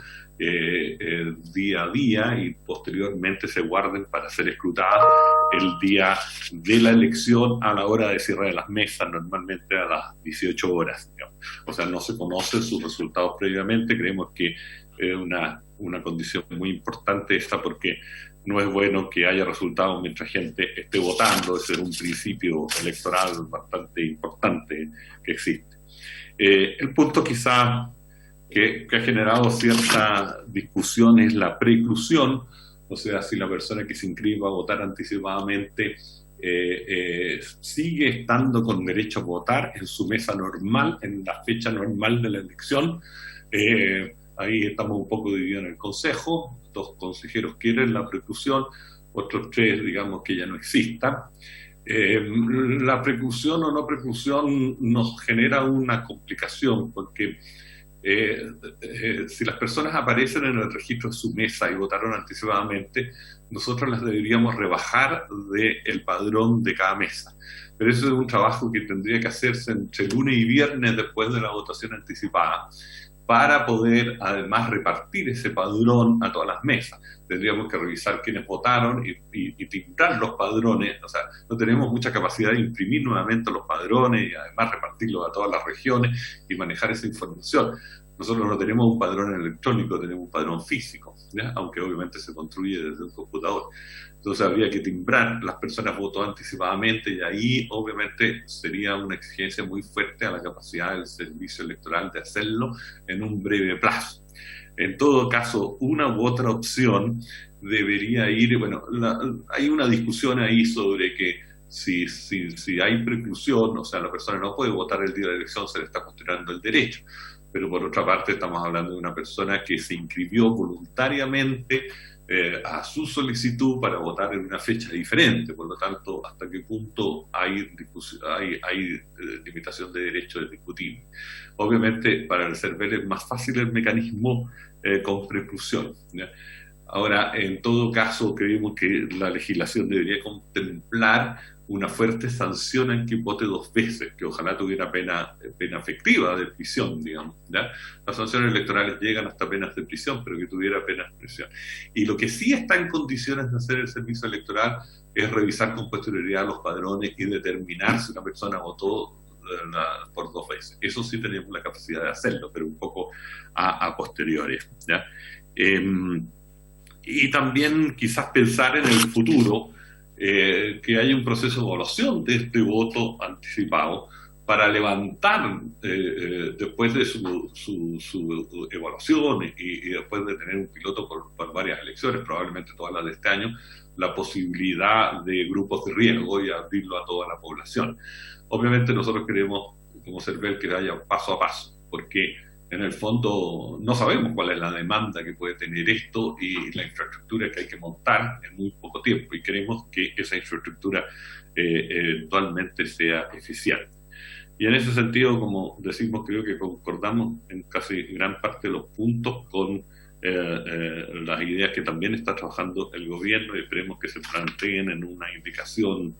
día a día, y posteriormente se guarden para ser escrutadas el día de la elección a la hora de cierre de las mesas, normalmente a las 18 horas, digamos. O sea, no se conocen sus resultados previamente. Creemos que es una condición muy importante esta, porque no es bueno que haya resultados mientras gente esté votando. Ese es un principio electoral bastante importante que existe. El punto quizá que ha generado cierta discusión es la preclusión, o sea, si la persona que se inscriba a votar anticipadamente sigue estando con derecho a votar en su mesa normal, en la fecha normal de la elección. Ahí estamos un poco divididos en el Consejo. 2 consejeros quieren la preclusión, otros 3, digamos, que ya no exista. La preclusión o no preclusión nos genera una complicación, porque si las personas aparecen en el registro de su mesa y votaron anticipadamente, nosotros las deberíamos rebajar del padrón de cada mesa. Pero eso es un trabajo que tendría que hacerse entre lunes y viernes después de la votación anticipada, para poder además repartir ese padrón a todas las mesas. Tendríamos que revisar quiénes votaron y timbrar los padrones. O sea, no tenemos mucha capacidad de imprimir nuevamente los padrones y además repartirlos a todas las regiones y manejar esa información. Nosotros no tenemos un padrón electrónico, tenemos un padrón físico, ¿ya? Aunque obviamente se construye desde un computador. Entonces habría que timbrar, las personas votó anticipadamente, y ahí obviamente sería una exigencia muy fuerte a la capacidad del servicio electoral de hacerlo en un breve plazo. En todo caso, una u otra opción debería ir, bueno, hay una discusión ahí sobre que si hay preclusión, o sea, la persona no puede votar el día de la elección, se le está cuestionando el derecho. Pero por otra parte estamos hablando de una persona que se inscribió voluntariamente a su solicitud para votar en una fecha diferente. Por lo tanto, ¿hasta qué punto hay limitación de derechos discutible? Obviamente, para el CERVEL es más fácil el mecanismo con preclusión, ¿ya? Ahora, en todo caso, creemos que la legislación debería contemplar una fuerte sanción en quien vote 2 veces, que ojalá tuviera pena efectiva de prisión, digamos, ¿ya? Las sanciones electorales llegan hasta penas de prisión, pero que tuviera penas de prisión. Y lo que sí está en condiciones de hacer el servicio electoral es revisar con posterioridad los padrones y determinar si una persona votó por 2 veces. Eso sí tenemos la capacidad de hacerlo, pero un poco a posteriori, ¿ya? Y también quizás pensar en el futuro, que haya un proceso de evaluación de este voto anticipado para levantar, después de su evaluación y después de tener un piloto por varias elecciones, probablemente todas las de este año, la posibilidad de grupos de riesgo y abrirlo a toda la población. Obviamente nosotros queremos, como CERVEL, que vaya paso a paso, porque en el fondo no sabemos cuál es la demanda que puede tener esto y la infraestructura que hay que montar en muy poco tiempo, y queremos que esa infraestructura eventualmente sea eficiente. Y en ese sentido, como decimos, creo que concordamos en casi gran parte de los puntos con las ideas que también está trabajando el gobierno, y esperemos que se planteen en una indicación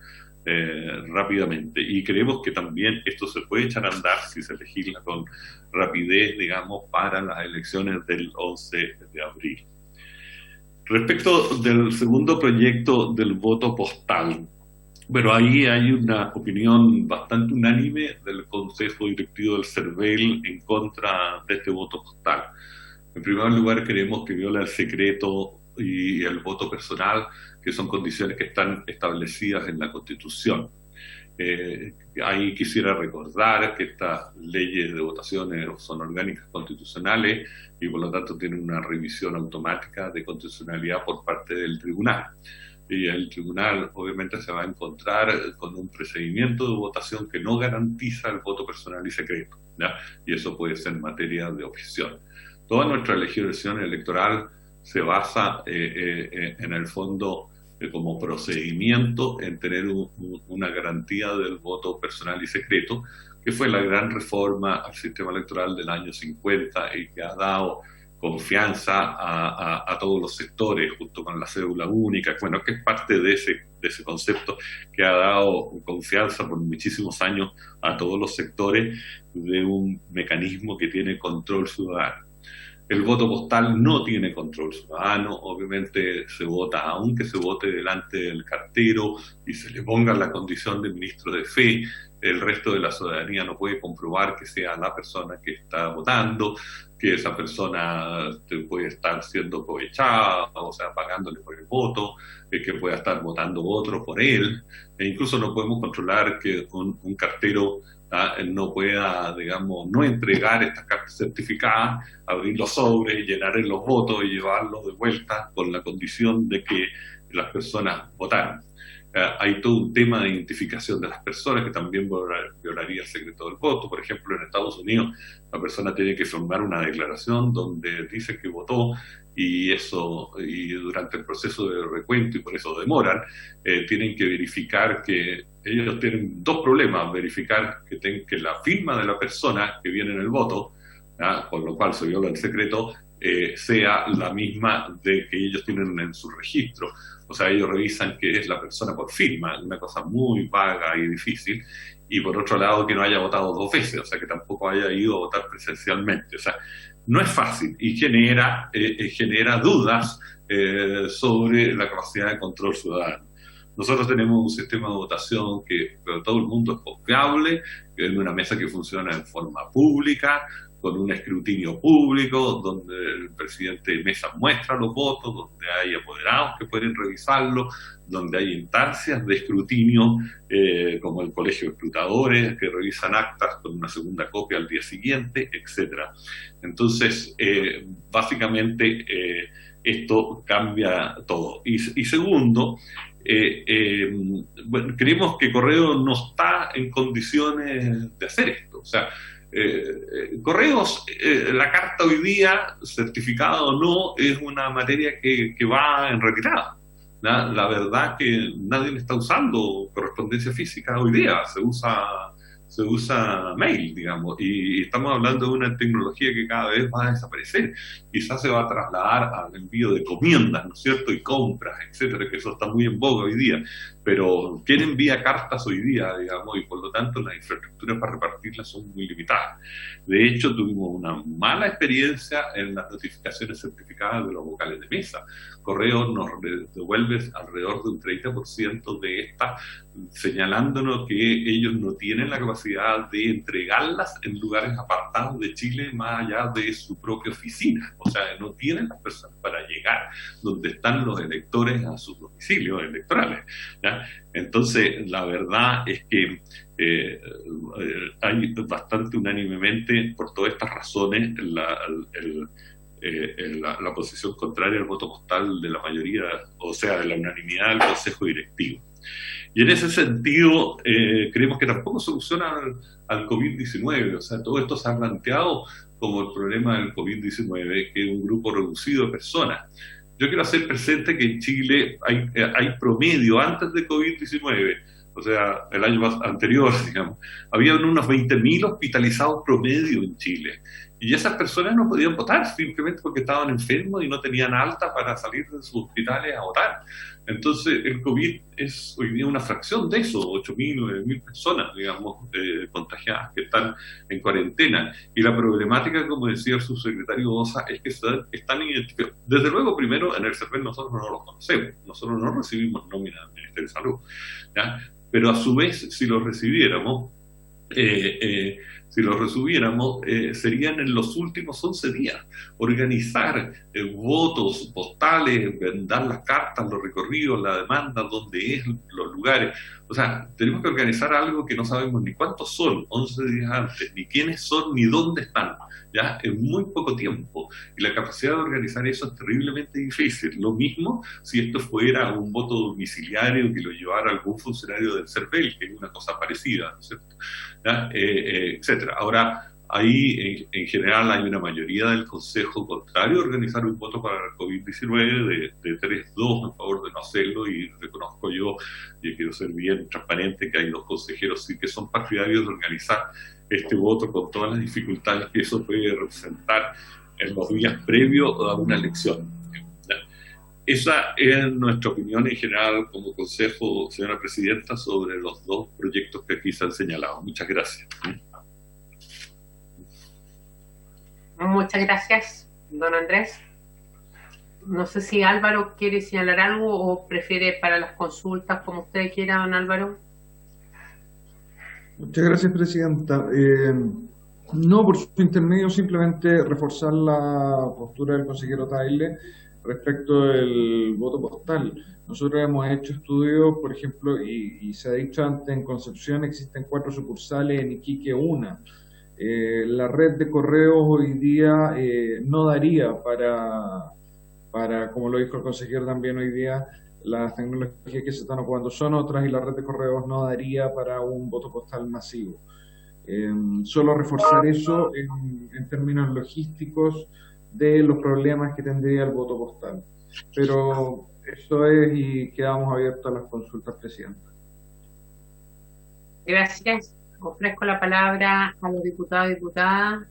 rápidamente. Y creemos que también esto se puede echar a andar si se legisla con rapidez, digamos, para las elecciones del 11 de abril. Respecto del segundo proyecto del voto postal, Bueno, ahí hay una opinión bastante unánime del Consejo Directivo del CERVEL en contra de este voto postal. En primer lugar, creemos que viola el secreto y el voto personal, que son condiciones que están establecidas en la Constitución. Ahí quisiera recordar que estas leyes de votaciones son orgánicas constitucionales y por lo tanto tienen una revisión automática de constitucionalidad por parte del tribunal. Y el tribunal obviamente se va a encontrar con un procedimiento de votación que no garantiza el voto personal y secreto, ¿ya? Y eso puede ser materia de objeción. Toda nuestra legislación electoral se basa en el fondo como procedimiento en tener una garantía del voto personal y secreto, que fue la gran reforma al sistema electoral del año 50 y que ha dado confianza a todos los sectores, junto con la cédula única, bueno, que es parte de ese concepto que ha dado confianza por muchísimos años a todos los sectores de un mecanismo que tiene control ciudadano. El voto postal no tiene control ciudadano, obviamente se vota, aunque se vote delante del cartero y se le ponga la condición de ministro de fe, el resto de la ciudadanía no puede comprobar que sea la persona que está votando, que esa persona puede estar siendo aprovechada, o sea, pagándole por el voto, que pueda estar votando otro por él, e incluso no podemos controlar que un cartero no pueda, digamos, no entregar estas cartas certificadas, abrir los sobres, llenar en los votos y llevarlos de vuelta con la condición de que las personas votaron. Hay todo un tema de identificación de las personas que también violaría el secreto del voto. Por ejemplo, en Estados Unidos la persona tiene que firmar una declaración donde dice que votó y durante el proceso de recuento, y por eso demoran, tienen que verificar que ellos tienen dos problemas: verificar que la firma de la persona que viene en el voto, con lo cual se viola el secreto, sea la misma de que ellos tienen en su registro. O sea, ellos revisan que es la persona por firma, una cosa muy vaga y difícil, y por otro lado que no haya votado dos veces, o sea, que tampoco haya ido a votar presencialmente. O sea, no es fácil y genera dudas sobre la capacidad de control ciudadano. Nosotros tenemos un sistema de votación que todo el mundo es confiable, en una mesa que funciona en forma pública, con un escrutinio público, donde el presidente de mesa muestra los votos, donde hay apoderados que pueden revisarlo, donde hay instancias de escrutinio, como el colegio de escrutadores, que revisan actas con una segunda copia al día siguiente, etc. Entonces, básicamente, esto cambia todo. Y segundo, bueno, creemos que Correo no está en condiciones de hacer esto. O sea, Correos, la carta hoy día, certificada o no, es una materia que va en retirada. La verdad que nadie está usando correspondencia física hoy día, se usa mail, digamos, y estamos hablando de una tecnología que cada vez va a desaparecer. Quizás se va a trasladar al envío de comiendas, ¿no es cierto?, y compras, etcétera, que eso está muy en boga hoy día. Pero ¿quién envía cartas hoy día, digamos? Y por lo tanto las infraestructuras para repartirlas son muy limitadas. De hecho, tuvimos una mala experiencia en las notificaciones certificadas de los vocales de mesa. Correo nos devuelve alrededor de un 30% de estas, señalándonos que ellos no tienen la capacidad de entregarlas en lugares apartados de Chile más allá de su propia oficina. O sea, no tienen las personas para llegar donde están los electores a sus domicilios electorales, ¿ya? Entonces, la verdad es que hay bastante unánimemente, por todas estas razones, la posición contraria al voto postal de la mayoría, o sea, de la unanimidad del Consejo Directivo. Y en ese sentido, creemos que tampoco soluciona al COVID-19, o sea, todo esto se ha planteado como el problema del COVID-19, que es un grupo reducido de personas. Yo quiero hacer presente que en Chile hay promedio, antes de COVID-19, o sea, el año anterior, digamos, habían unos 20.000 hospitalizados promedio en Chile. Y esas personas no podían votar simplemente porque estaban enfermos y no tenían alta para salir de sus hospitales a votar. Entonces, el COVID es hoy día una fracción de eso, 8.000, 9.000 personas, digamos, contagiadas que están en cuarentena. Y la problemática, como decía el subsecretario Osa, es que están identificados. Desde luego, primero, en el CERVEL nosotros no los conocemos, nosotros no recibimos nómina del Ministerio de Salud, ¿ya? pero a su vez, si los recibiéramos, serían en los últimos 11 días. Organizar votos postales, dar las cartas, los recorridos, la demanda, dónde es, los lugares. O sea, tenemos que organizar algo que no sabemos ni cuántos son 11 días antes, ni quiénes son, ni dónde están, ¿ya? En muy poco tiempo. Y la capacidad de organizar eso es terriblemente difícil. Lo mismo si esto fuera un voto domiciliario que lo llevara algún funcionario del CERVEL, que es una cosa parecida, ¿no es cierto? ¿Ya? Etcétera. Ahora, ahí en general hay una mayoría del Consejo contrario a organizar un voto para el COVID-19 de 3-2 en favor de no hacerlo, y reconozco yo, y quiero ser bien transparente, que hay 2 consejeros sí que son partidarios de organizar este voto con todas las dificultades que eso puede representar en los días previos a una elección. ¿Ya? Esa es nuestra opinión en general como Consejo, señora Presidenta, sobre los 2 proyectos que aquí se han señalado. Muchas gracias. Muchas gracias, don Andrés. No sé si Álvaro quiere señalar algo o prefiere para las consultas, como usted quiera, don Álvaro. Muchas gracias, Presidenta. No, por su intermedio, simplemente reforzar la postura del consejero Tagle respecto del voto postal. Nosotros hemos hecho estudios, por ejemplo, y se ha dicho antes, en Concepción existen 4 sucursales, en Iquique 1. La red de correos hoy día no daría para, como lo dijo el consejero también hoy día, las tecnologías que se están ocupando son otras, y la red de correos no daría para un voto postal masivo. Solo reforzar eso en términos logísticos de los problemas que tendría el voto postal. Pero eso es, y quedamos abiertos a las consultas, Presidenta. Gracias. Ofrezco la palabra a los diputados y diputadas.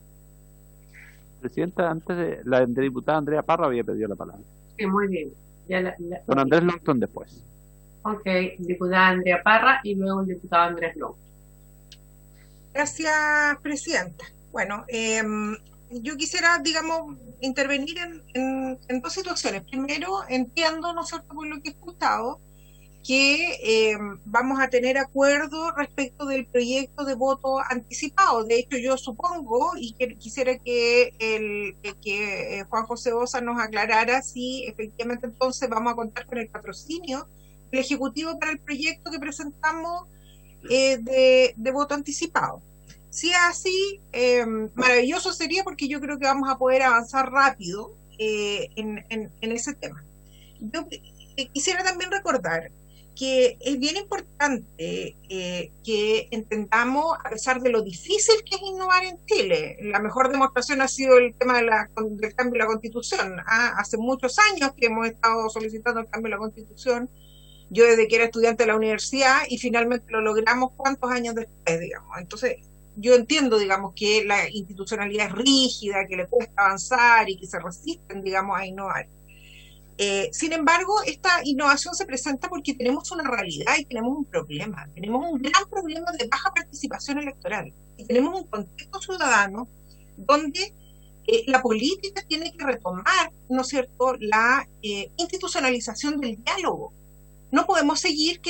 Presidenta, antes de la diputada Andrea Parra había pedido la palabra. Sí, muy bien. Don Andrés Longton después. Ok, diputada Andrea Parra y luego el diputado Andrés Longton. Gracias, Presidenta. Bueno, yo quisiera, digamos, intervenir en 2 situaciones. Primero, entiendo, ¿no es cierto?, por lo que he escuchado, que vamos a tener acuerdo respecto del proyecto de voto anticipado. De hecho, yo supongo, y quisiera que Juan José Osa nos aclarara si efectivamente entonces vamos a contar con el patrocinio del Ejecutivo para el proyecto que presentamos de voto anticipado. Si es así, maravilloso sería, porque yo creo que vamos a poder avanzar rápido en ese tema. Yo quisiera también recordar que es bien importante que entendamos, a pesar de lo difícil que es innovar en Chile. La mejor demostración ha sido el tema del cambio de la Constitución. Hace muchos años que hemos estado solicitando el cambio de la Constitución, yo desde que era estudiante de la universidad, y finalmente lo logramos cuántos años después, digamos. Entonces, yo entiendo, digamos, que la institucionalidad es rígida, que le cuesta avanzar y que se resisten, digamos, a innovar. Sin embargo, esta innovación se presenta porque tenemos una realidad y tenemos un problema. Tenemos un gran problema de baja participación electoral. Y tenemos un contexto ciudadano donde la política tiene que retomar, ¿no es cierto?, la institucionalización del diálogo. No podemos seguir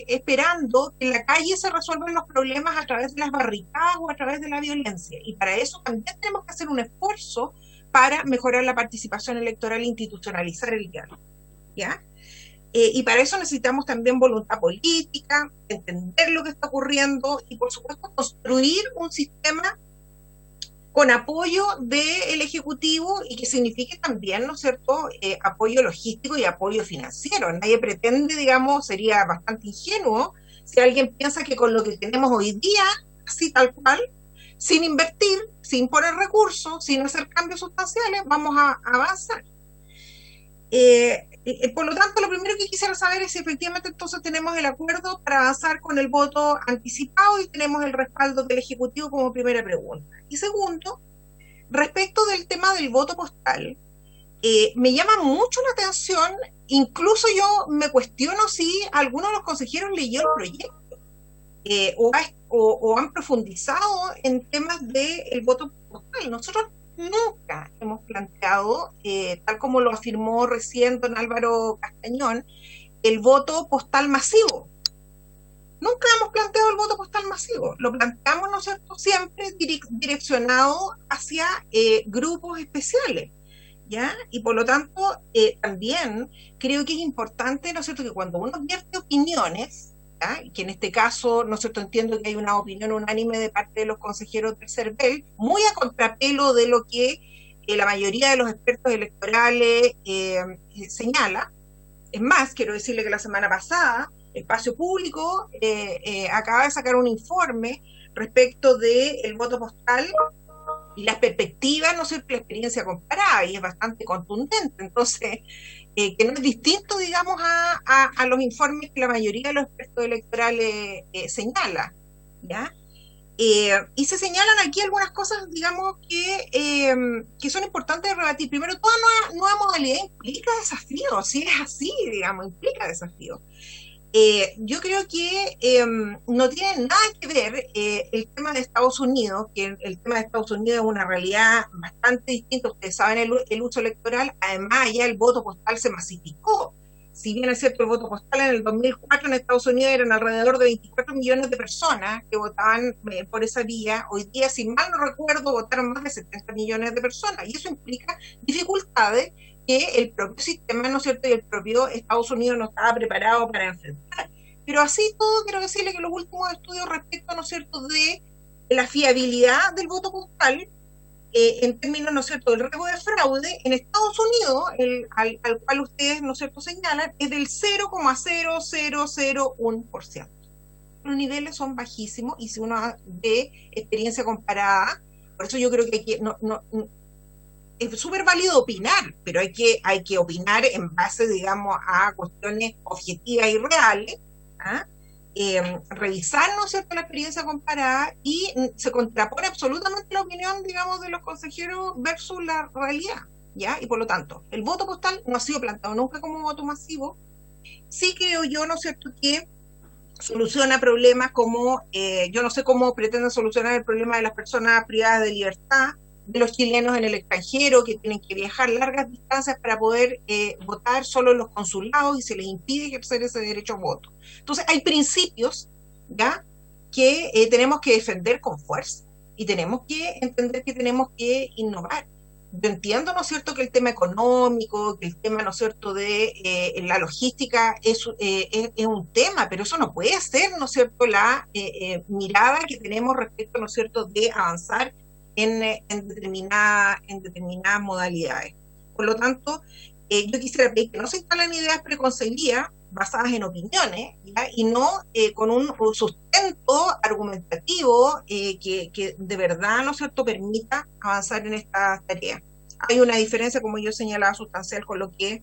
esperando que en la calle se resuelvan los problemas a través de las barricadas o a través de la violencia. Y para eso también tenemos que hacer un esfuerzo para mejorar la participación electoral e institucionalizar el diálogo, ¿ya? Y para eso necesitamos también voluntad política, entender lo que está ocurriendo y, por supuesto, construir un sistema con apoyo del Ejecutivo, y que signifique también, ¿no es cierto?, apoyo logístico y apoyo financiero. Nadie pretende, digamos, sería bastante ingenuo si alguien piensa que con lo que tenemos hoy día, así tal cual, sin invertir, sin poner recursos, sin hacer cambios sustanciales, vamos a avanzar. Por lo tanto, lo primero que quisiera saber es si efectivamente entonces tenemos el acuerdo para avanzar con el voto anticipado y tenemos el respaldo del Ejecutivo, como primera pregunta. Y segundo, respecto del tema del voto postal, me llama mucho la atención, incluso yo me cuestiono si alguno de los consejeros leyó el proyecto o han profundizado en temas del voto postal. Nosotros nunca hemos planteado, tal como lo afirmó recién don Álvaro Castañón, el voto postal masivo. nunca hemos planteado el voto postal masivo. Lo planteamos, ¿no es cierto?, siempre direccionado hacia grupos especiales, ¿ya? Y por lo tanto, también creo que es importante, ¿no es cierto?, que cuando uno vierte opiniones, ¿ya?, y que en este caso, ¿no es cierto?, entiendo que hay una opinión unánime de parte de los consejeros del CERVEL, muy a contrapelo de lo que la mayoría de los expertos electorales señala. Es más, quiero decirle que la semana pasada Espacio Público acaba de sacar un informe respecto del voto postal y las perspectivas, no sé, la experiencia comparada, y es bastante contundente. Entonces, que no es distinto, digamos, a los informes que la mayoría de los expertos electorales señala, ¿ya? Y se señalan aquí algunas cosas, digamos, que son importantes de rebatir. Primero, toda nueva modalidad implica desafíos, si es así, digamos, implica desafíos. Yo creo que no tiene nada que ver el tema de Estados Unidos, que el tema de Estados Unidos es una realidad bastante distinta. Ustedes saben el uso electoral, además ya el voto postal se masificó. Si bien es cierto, el voto postal en el 2004 en Estados Unidos eran alrededor de 24 millones de personas que votaban por esa vía. Hoy día, si mal no recuerdo, votaron más de 70 millones de personas, y eso implica dificultades que el propio sistema, ¿no es cierto?, y el propio Estados Unidos no estaba preparado para enfrentar. Pero así todo, quiero decirle que los últimos estudios respecto, ¿no es cierto?, de la fiabilidad del voto postal, en términos, ¿no es cierto?, del riesgo de fraude, en Estados Unidos, al cual ustedes, ¿no es cierto?, señalan, es del 0,0001%. Los niveles son bajísimos, y si uno ve experiencia comparada, por eso yo creo que es súper válido opinar, pero hay que opinar en base, digamos, a cuestiones objetivas y reales, ¿ah? Revisar, ¿no es cierto?, la experiencia comparada, y se contrapone absolutamente la opinión, digamos, de los consejeros versus la realidad, ¿ya? Y por lo tanto, el voto postal no ha sido planteado nunca como voto masivo. Sí creo yo, ¿no es cierto?, que soluciona problemas como, yo no sé cómo pretenden solucionar el problema de las personas privadas de libertad, de los chilenos en el extranjero que tienen que viajar largas distancias para poder votar solo en los consulados, y se les impide ejercer ese derecho a voto. Entonces hay principios, ¿ya?, que tenemos que defender con fuerza, y tenemos que entender que tenemos que innovar. Yo entiendo, ¿no es cierto?, que el tema económico, que el tema, ¿no es cierto?, de la logística es un tema, pero eso no puede ser, ¿no es cierto?, la mirada que tenemos respecto, ¿no es cierto?, de avanzar en determinadas modalidades. Por lo tanto, yo quisiera pedir que no se instalen ideas preconcebidas basadas en opiniones, ¿ya?, y no con un sustento argumentativo que de verdad, ¿no es cierto?, permita avanzar en esta tarea. Hay una diferencia, como yo señalaba, sustancial con lo que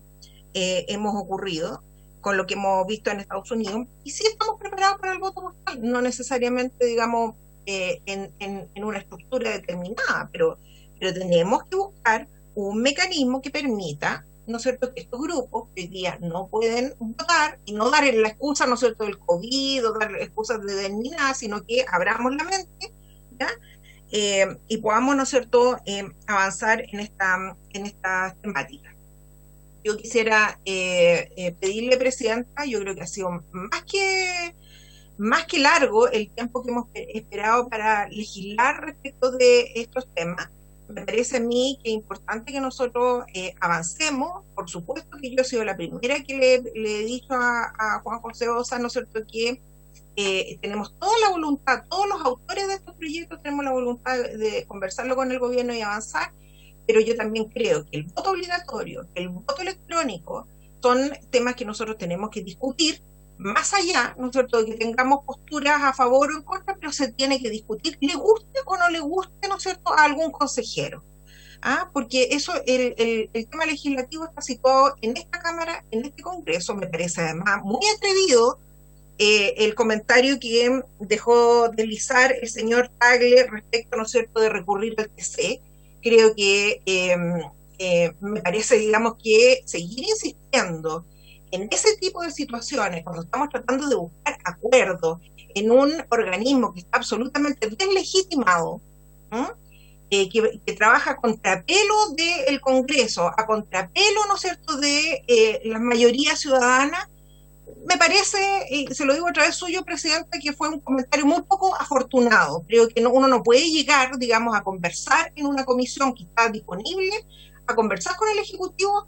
hemos ocurrido, con lo que hemos visto en Estados Unidos, y sí estamos preparados para el voto postal, no necesariamente, digamos, en una estructura determinada, pero tenemos que buscar un mecanismo que permita, ¿no es cierto?, que estos grupos que hoy día no pueden votar, y no dar la excusa, ¿no es cierto?, del COVID, o dar excusas de ni nada, sino que abramos la mente, ¿ya?, y podamos, ¿no es cierto?, avanzar en esta temática. Yo quisiera pedirle, Presidenta, yo creo que ha sido más que largo el tiempo que hemos esperado para legislar respecto de estos temas. Me parece a mí que es importante que nosotros avancemos. Por supuesto que yo he sido la primera que le he dicho a Juan José Osa, ¿no es cierto?, que tenemos toda la voluntad, todos los autores de estos proyectos tenemos la voluntad de conversarlo con el gobierno y avanzar, pero yo también creo que el voto obligatorio, el voto electrónico, son temas que nosotros tenemos que discutir, más allá, ¿no es cierto?, de que tengamos posturas a favor o en contra, pero se tiene que discutir, le guste o no le guste, ¿no es cierto?, a algún consejero. Porque eso, el tema legislativo está situado en esta Cámara, en este Congreso. Me parece además muy atrevido el comentario que dejó deslizar el señor Tagle respecto, ¿no es cierto?, de recurrir al TC. Creo que me parece, digamos, que seguir insistiendo en ese tipo de situaciones, cuando estamos tratando de buscar acuerdos en un organismo que está absolutamente deslegitimado, que trabaja a contrapelo del Congreso, a contrapelo, ¿no es cierto?, de la mayoría ciudadana, me parece, y se lo digo a través suyo, Presidenta, que fue un comentario muy poco afortunado. Creo que uno no puede llegar, digamos, a conversar en una comisión que está disponible, a conversar con el Ejecutivo,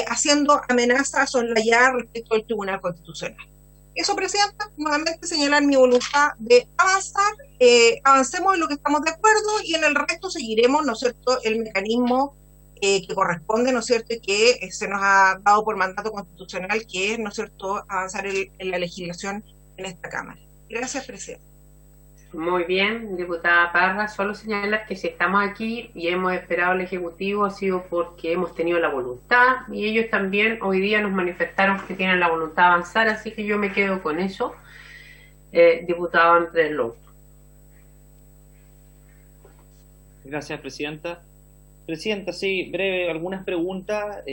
haciendo amenazas soslayadas respecto al Tribunal Constitucional. Eso, Presidenta, nuevamente señalar mi voluntad de avanzar, avancemos en lo que estamos de acuerdo y en el resto seguiremos, ¿no es cierto?, el mecanismo que corresponde, ¿no es cierto?, y que se nos ha dado por mandato constitucional, que es, ¿no es cierto?, avanzar en la legislación en esta Cámara. Gracias, Presidenta. Muy bien, diputada Parra. Solo señalar que si estamos aquí y hemos esperado al Ejecutivo ha sido porque hemos tenido la voluntad y ellos también hoy día nos manifestaron que tienen la voluntad de avanzar, así que yo me quedo con eso. Diputado Andrés López. Gracias, Presidenta. Presidenta, sí, breve, algunas preguntas.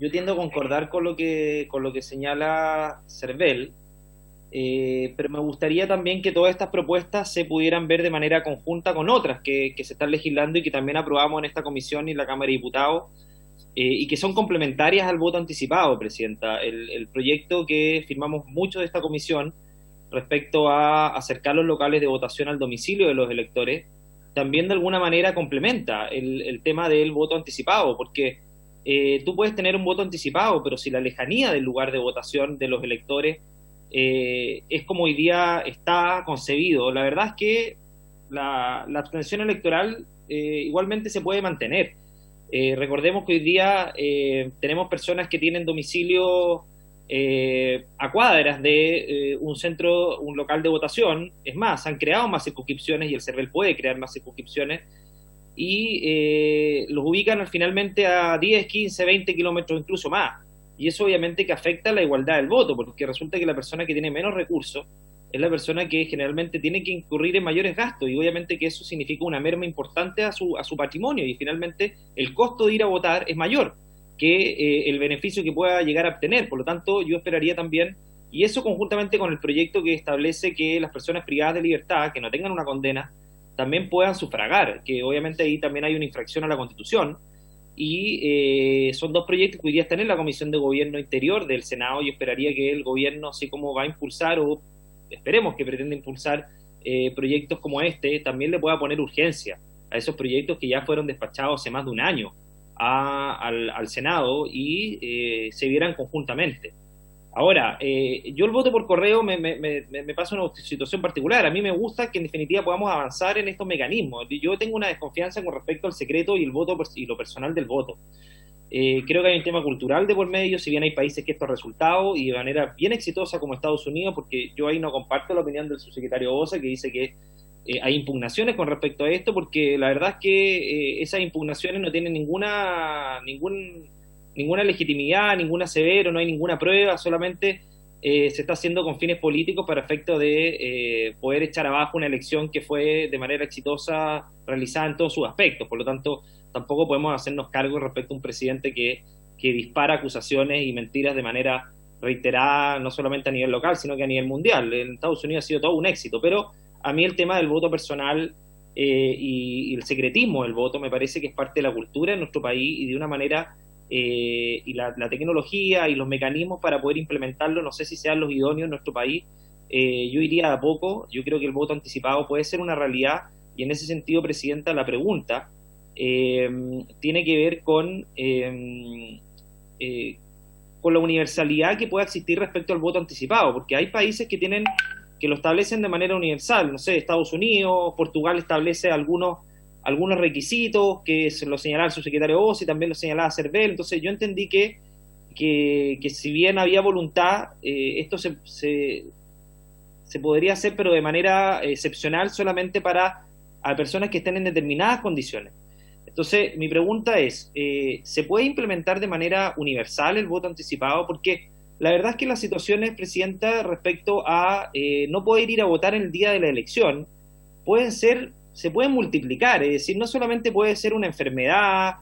Yo tiendo a concordar con lo que señala Cervel, pero me gustaría también que todas estas propuestas se pudieran ver de manera conjunta con otras que se están legislando y que también aprobamos en esta comisión y en la Cámara de Diputados, y que son complementarias al voto anticipado, Presidenta. El proyecto que firmamos mucho de esta comisión respecto a acercar los locales de votación al domicilio de los electores, también de alguna manera complementa el tema del voto anticipado, porque tú puedes tener un voto anticipado, pero si la lejanía del lugar de votación de los electores es como hoy día está concebido, la verdad es que la abstención electoral igualmente se puede mantener. Recordemos que hoy día tenemos personas que tienen domicilio a cuadras de un centro, un local de votación. Es más, han creado más circunscripciones y el CERVEL puede crear más circunscripciones y los ubican finalmente a 10, 15, 20 kilómetros, incluso más. Y eso obviamente que afecta la igualdad del voto, porque resulta que la persona que tiene menos recursos es la persona que generalmente tiene que incurrir en mayores gastos, y obviamente que eso significa una merma importante a su patrimonio, y finalmente el costo de ir a votar es mayor que el beneficio que pueda llegar a obtener. Por lo tanto, yo esperaría también, y eso conjuntamente con el proyecto que establece que las personas privadas de libertad, que no tengan una condena, también puedan sufragar, que obviamente ahí también hay una infracción a la Constitución, y son dos proyectos que hoy día están en la Comisión de Gobierno Interior del Senado, y esperaría que el gobierno, así como va a impulsar, o esperemos que pretenda impulsar proyectos como este, también le pueda poner urgencia a esos proyectos que ya fueron despachados hace más de un año al Senado y se vieran conjuntamente. Ahora, yo el voto por correo me pasa una situación particular. A mí me gusta que en definitiva podamos avanzar en estos mecanismos. Yo tengo una desconfianza con respecto al secreto y el voto y lo personal del voto. Creo que hay un tema cultural de por medio, si bien hay países que estos resultados y de manera bien exitosa como Estados Unidos, porque yo ahí no comparto la opinión del subsecretario Osa, que dice que hay impugnaciones con respecto a esto, porque la verdad es que esas impugnaciones no tienen ninguna legitimidad, ningún asevero, no hay ninguna prueba, solamente se está haciendo con fines políticos para efecto de poder echar abajo una elección que fue de manera exitosa realizada en todos sus aspectos. Por lo tanto, tampoco podemos hacernos cargo respecto a un presidente que dispara acusaciones y mentiras de manera reiterada, no solamente a nivel local, sino que a nivel mundial. En Estados Unidos ha sido todo un éxito, pero a mí el tema del voto personal y el secretismo del voto me parece que es parte de la cultura en nuestro país, y de una manera y la tecnología y los mecanismos para poder implementarlo, no sé si sean los idóneos en nuestro país. Yo iría a poco. Yo creo que el voto anticipado puede ser una realidad, y en ese sentido, Presidenta, la pregunta tiene que ver con la universalidad que pueda existir respecto al voto anticipado, porque hay países que lo establecen de manera universal. No sé, Estados Unidos, Portugal establece algunos requisitos que se lo señalaba el subsecretario Oz y también lo señalaba Cervel. Entonces yo entendí que si bien había voluntad, esto se podría hacer, pero de manera excepcional, solamente para a personas que estén en determinadas condiciones. Entonces mi pregunta es, ¿se puede implementar de manera universal el voto anticipado? Porque la verdad es que las situaciones, Presidenta, respecto a no poder ir a votar en el día de la elección, se pueden multiplicar. Es decir, no solamente puede ser una enfermedad,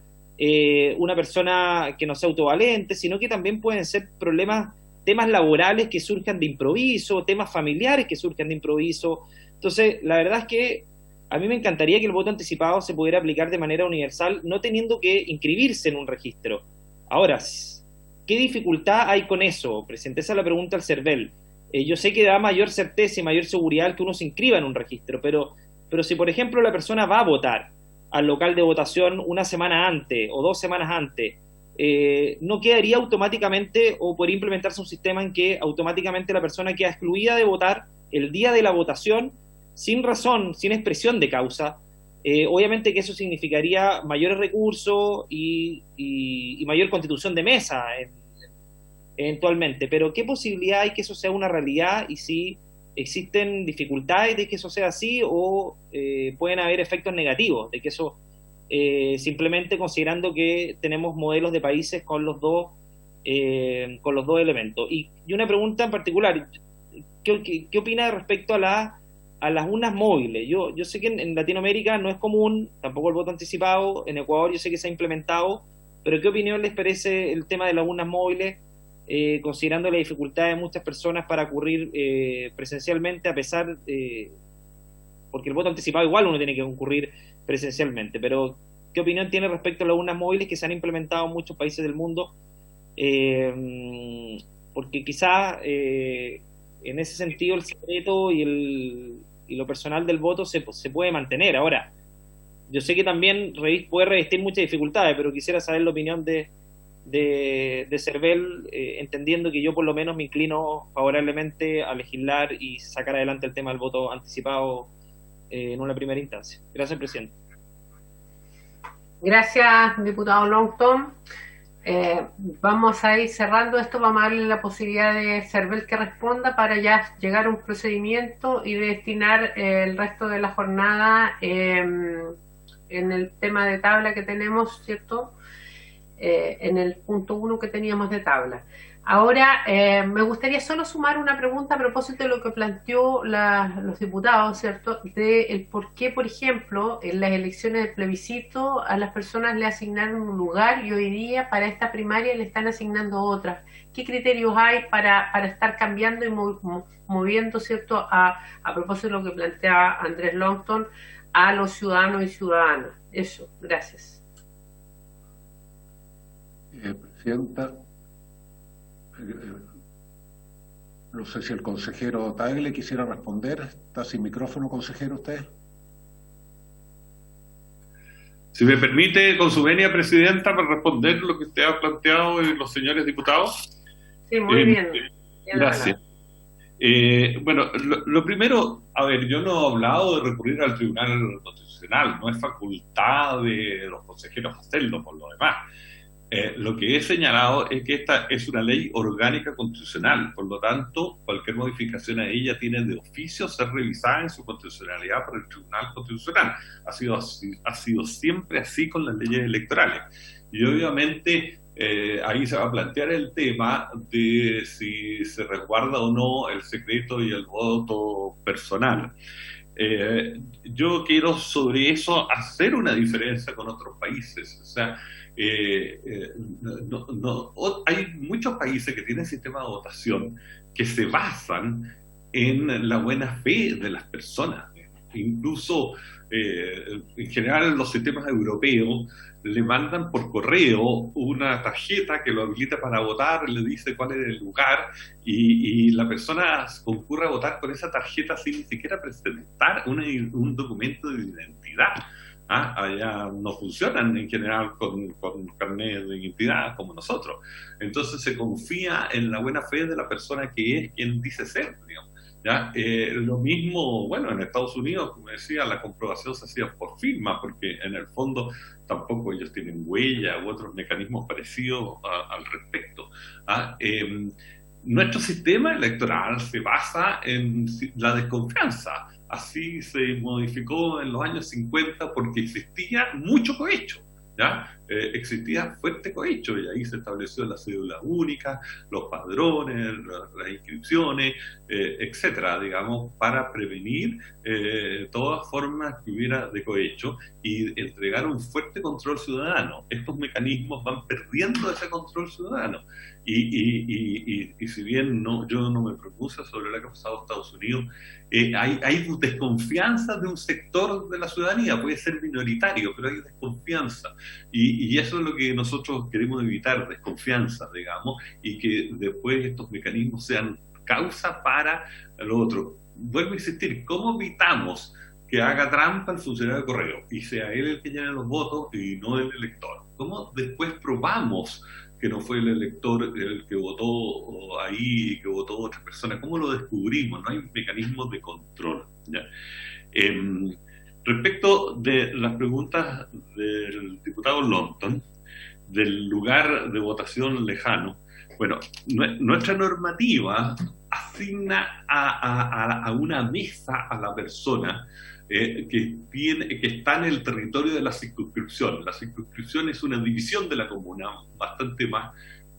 una persona que no sea autovalente, sino que también pueden ser temas laborales que surjan de improviso, temas familiares que surjan de improviso. Entonces, la verdad es que a mí me encantaría que el voto anticipado se pudiera aplicar de manera universal, no teniendo que inscribirse en un registro. Ahora, ¿qué dificultad hay con eso, presidente? Esa es la pregunta al CERVEL. Yo sé que da mayor certeza y mayor seguridad el que uno se inscriba en un registro, pero si, por ejemplo, la persona va a votar al local de votación una semana antes o 2 semanas antes, ¿no quedaría automáticamente o podría implementarse un sistema en que automáticamente la persona queda excluida de votar el día de la votación sin razón, sin expresión de causa? Obviamente que eso significaría mayores recursos y mayor constitución de mesa eventualmente, pero ¿qué posibilidad hay que eso sea una realidad y si existen dificultades de que eso sea así o pueden haber efectos negativos de que eso simplemente considerando que tenemos modelos de países con los dos elementos? Y una pregunta en particular, ¿qué opina respecto a las urnas móviles? Yo sé que en Latinoamérica no es común, tampoco el voto anticipado, en Ecuador yo sé que se ha implementado, pero ¿qué opinión les parece el tema de las urnas móviles, considerando la dificultad de muchas personas para concurrir presencialmente, a pesar, porque el voto anticipado igual uno tiene que concurrir presencialmente, pero ¿qué opinión tiene respecto a las urnas móviles que se han implementado en muchos países del mundo? Porque quizá en ese sentido el secreto y lo personal del voto se puede mantener. Ahora, yo sé que también puede revestir muchas dificultades, pero quisiera saber la opinión de CERVEL, entendiendo que yo por lo menos me inclino favorablemente a legislar y sacar adelante el tema del voto anticipado en una primera instancia. Gracias, presidente. Gracias, diputado Longton. Vamos a ir cerrando esto, vamos a darle la posibilidad de CERVEL que responda para ya llegar a un procedimiento y destinar el resto de la jornada en el tema de tabla que tenemos, ¿cierto? En el punto 1 que teníamos de tabla. Ahora, me gustaría solo sumar una pregunta a propósito de lo que planteó los diputados, ¿cierto? De el por qué, por ejemplo, en las elecciones de plebiscito a las personas le asignaron un lugar y hoy día para esta primaria le están asignando otras. ¿Qué criterios hay para estar cambiando y moviendo, ¿cierto? A propósito de lo que plantea Andrés Longton, a los ciudadanos y ciudadanas. Eso, gracias. Presidenta, no sé si el consejero Tagle quisiera responder. ¿Está sin micrófono, consejero, usted? Si me permite, con su venia, presidenta, para responder lo que usted ha planteado los señores diputados. Sí, muy bien. Gracias. Bueno, lo primero, a ver, yo no he hablado de recurrir al Tribunal Constitucional, no es facultad de los consejeros hacerlo, por lo demás. Lo que he señalado es que esta es una ley orgánica constitucional, por lo tanto, cualquier modificación a ella tiene de oficio ser revisada en su constitucionalidad por el Tribunal Constitucional. Ha sido siempre así con las leyes electorales. Y obviamente ahí se va a plantear el tema de si se resguarda o no el secreto y el voto personal. Yo quiero sobre eso hacer una diferencia con otros países. O sea, hay muchos países que tienen sistemas de votación que se basan en la buena fe de las personas. Incluso, en general, los sistemas europeos le mandan por correo una tarjeta que lo habilita para votar, le dice cuál es el lugar y la persona concurre a votar con esa tarjeta sin ni siquiera presentar un documento de identidad. Allá no funcionan en general con carnet de identidad como nosotros. Entonces se confía en la buena fe de la persona que es quien dice ser, digamos. ¿Ya? Lo mismo, bueno, en Estados Unidos, como decía, la comprobación se hacía por firma, porque en el fondo tampoco ellos tienen huella u otros mecanismos parecidos al respecto. Nuestro sistema electoral se basa en la desconfianza. Así se modificó en los años 50 porque existía mucho cohecho, ¿ya? Existía fuerte cohecho y ahí se estableció la cédula única, los padrones, las inscripciones, etcétera, digamos, para prevenir todas formas que hubiera de cohecho y entregar un fuerte control ciudadano. Estos mecanismos van perdiendo ese control ciudadano y si bien yo no me pronuncio sobre lo que ha pasado en Estados Unidos, hay desconfianza de un sector de la ciudadanía, puede ser minoritario, pero hay desconfianza y Y eso es lo que nosotros queremos evitar, desconfianza, digamos, y que después estos mecanismos sean causa para lo otro. Vuelvo a insistir, ¿cómo evitamos que haga trampa el funcionario de correo y sea él el que llene los votos y no el elector? ¿Cómo después probamos que no fue el elector el que votó ahí y que votó otra persona? ¿Cómo lo descubrimos? No hay mecanismos de control, ¿ya? Respecto de las preguntas del diputado Longton, del lugar de votación lejano, bueno, nuestra normativa asigna a una mesa a la persona que está en el territorio de la circunscripción. La circunscripción es una división de la comuna, bastante más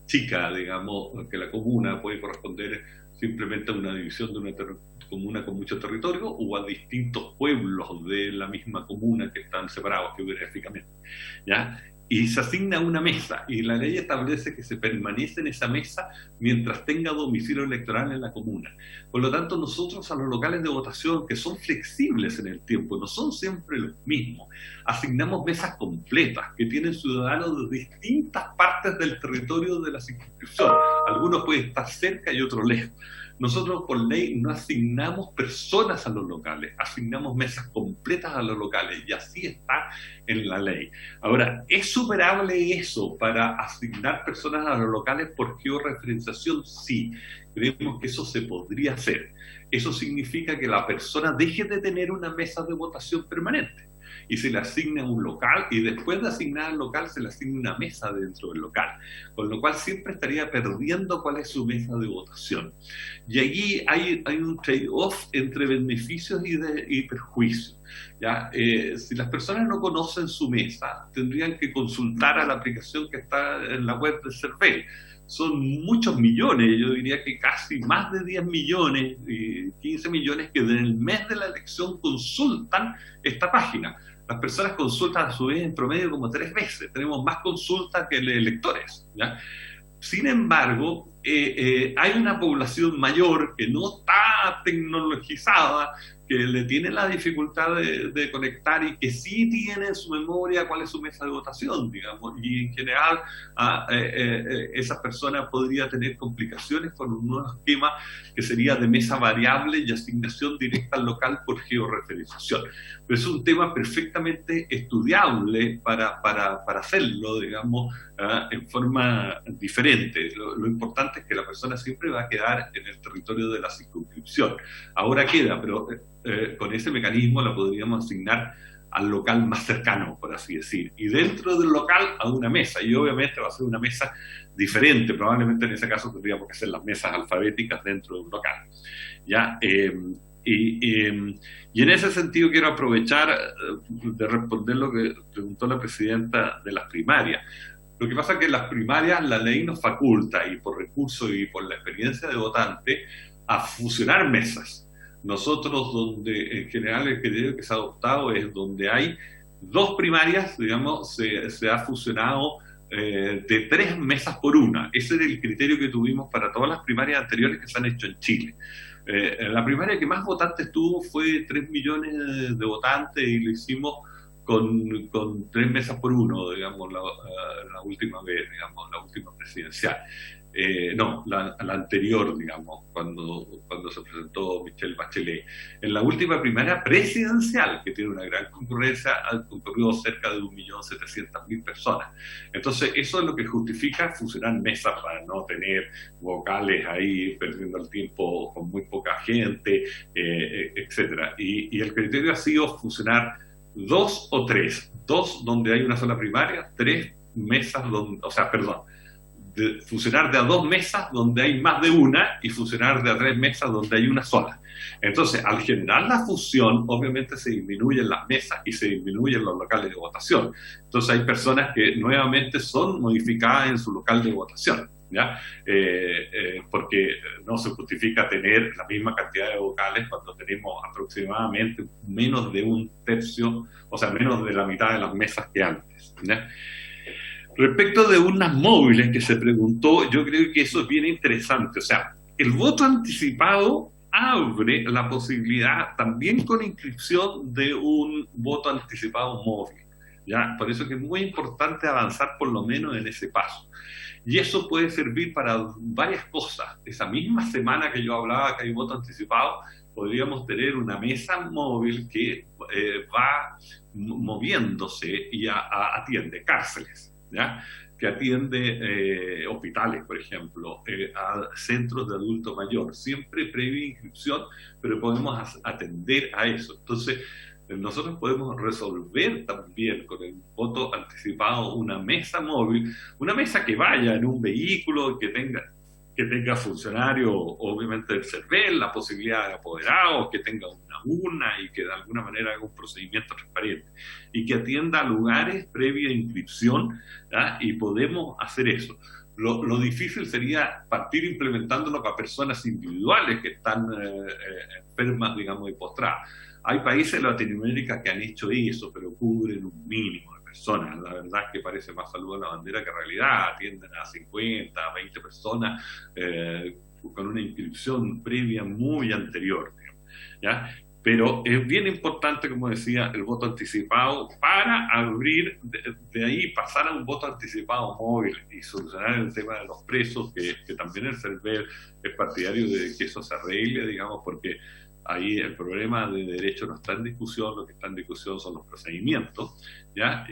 chica, digamos, que la comuna. Puede corresponder simplemente a una división de una comuna con mucho territorio o a distintos pueblos de la misma comuna que están separados geográficamente, ¿ya? Y se asigna una mesa, y la ley establece que se permanece en esa mesa mientras tenga domicilio electoral en la comuna. Por lo tanto, nosotros a los locales de votación, que son flexibles en el tiempo, no son siempre los mismos, asignamos mesas completas que tienen ciudadanos de distintas partes del territorio de la circunscripción. Algunos pueden estar cerca y otros lejos. Nosotros por ley no asignamos personas a los locales, asignamos mesas completas a los locales, y así está en la ley. Ahora, ¿es superable eso para asignar personas a los locales por georreferenciación? Sí, creemos que eso se podría hacer. Eso significa que la persona deje de tener una mesa de votación permanente y se le asigna un local, y después de asignar al local se le asigna una mesa dentro del local, con lo cual siempre estaría perdiendo cuál es su mesa de votación. Y allí hay un trade-off entre beneficios y perjuicios, ¿ya? Si las personas no conocen su mesa, tendrían que consultar a la aplicación que está en la web del CERVEL. Son muchos millones, yo diría que casi más de 10 millones, 15 millones que en el mes de la elección consultan esta página. Las personas consultan a su vez en promedio como 3 veces, tenemos más consultas que electores, ¿ya? Sin embargo, hay una población mayor que no está tecnologizada, que le tiene la dificultad de conectar y que sí tiene en su memoria cuál es su mesa de votación, digamos, y en general esa persona podría tener complicaciones con un nuevo esquema que sería de mesa variable y asignación directa al local por georreferenciación. Pero es un tema perfectamente estudiable para hacerlo, digamos, en forma diferente. Lo importante es que la persona siempre va a quedar en el territorio de la circunscripción. Ahora queda, pero con ese mecanismo la podríamos asignar al local más cercano, por así decir, y dentro del local a una mesa, y obviamente va a ser una mesa diferente. Probablemente en ese caso tendríamos que hacer las mesas alfabéticas dentro de un local, ¿ya? Y en ese sentido quiero aprovechar de responder lo que preguntó la presidenta de las primarias. Lo que pasa es que en las primarias la ley nos faculta, y por recursos y por la experiencia de votante, a fusionar mesas. Nosotros, donde en general el criterio que se ha adoptado es donde hay 2 primarias, digamos, se ha fusionado de 3 mesas por una. Ese era el criterio que tuvimos para todas las primarias anteriores que se han hecho en Chile. La primaria que más votantes tuvo fue 3 millones de votantes, y lo hicimos con 3 mesas por uno, digamos, la última vez, digamos, la última presidencial. No, la anterior, digamos, cuando se presentó Michelle Bachelet. En la última primaria presidencial, que tiene una gran concurrencia, han concurrido cerca de 1.700.000 personas. Entonces, eso es lo que justifica fusionar mesas para no tener vocales ahí perdiendo el tiempo con muy poca gente, etcétera. Y el criterio ha sido fusionar 2 o 3. 2 donde hay una sola primaria, 3 mesas donde, fusionar de a 2 mesas donde hay más de una, y fusionar de a 3 mesas donde hay una sola. Entonces, al generar la fusión, obviamente se disminuyen las mesas y se disminuyen los locales de votación. Entonces hay personas que nuevamente son modificadas en su local de votación, ¿ya? Porque no se justifica tener la misma cantidad de vocales cuando tenemos aproximadamente menos de 1/3, o sea, menos de la mitad de las mesas que antes, ¿ya? Respecto de urnas móviles que se preguntó, yo creo que eso es bien interesante. O sea, el voto anticipado abre la posibilidad también con inscripción de un voto anticipado móvil. ¿ya? Por eso que es muy importante avanzar por lo menos en ese paso. Y eso puede servir para varias cosas. Esa misma semana que yo hablaba que hay voto anticipado, podríamos tener una mesa móvil que va moviéndose y atiende cárceles, ¿ya? Que atiende hospitales, por ejemplo, a centros de adulto mayor, siempre previa inscripción, pero podemos atender a eso. Entonces, nosotros podemos resolver también con el voto anticipado una mesa móvil, una mesa que vaya en un vehículo, que tenga funcionario, obviamente del CERVEL, la posibilidad de apoderados, que tenga una urna y que de alguna manera haga un procedimiento transparente y que atienda a lugares previa inscripción, ¿ya? Y podemos hacer eso. Lo difícil sería partir implementándolo para personas individuales que están enfermas, digamos, y postradas. Hay países de Latinoamérica que han hecho eso, pero cubren un mínimo de personas. La verdad es que parece más saludo a la bandera que realidad. Atienden a 50, a 20 personas con una inscripción previa muy anterior, digamos, ¿ya? Pero es bien importante, como decía, el voto anticipado para abrir, de ahí pasar a un voto anticipado móvil y solucionar el tema de los presos, que también el CERVEL es partidario de que eso se arregle, digamos, porque ahí el problema de derecho no está en discusión, lo que está en discusión son los procedimientos, ¿ya?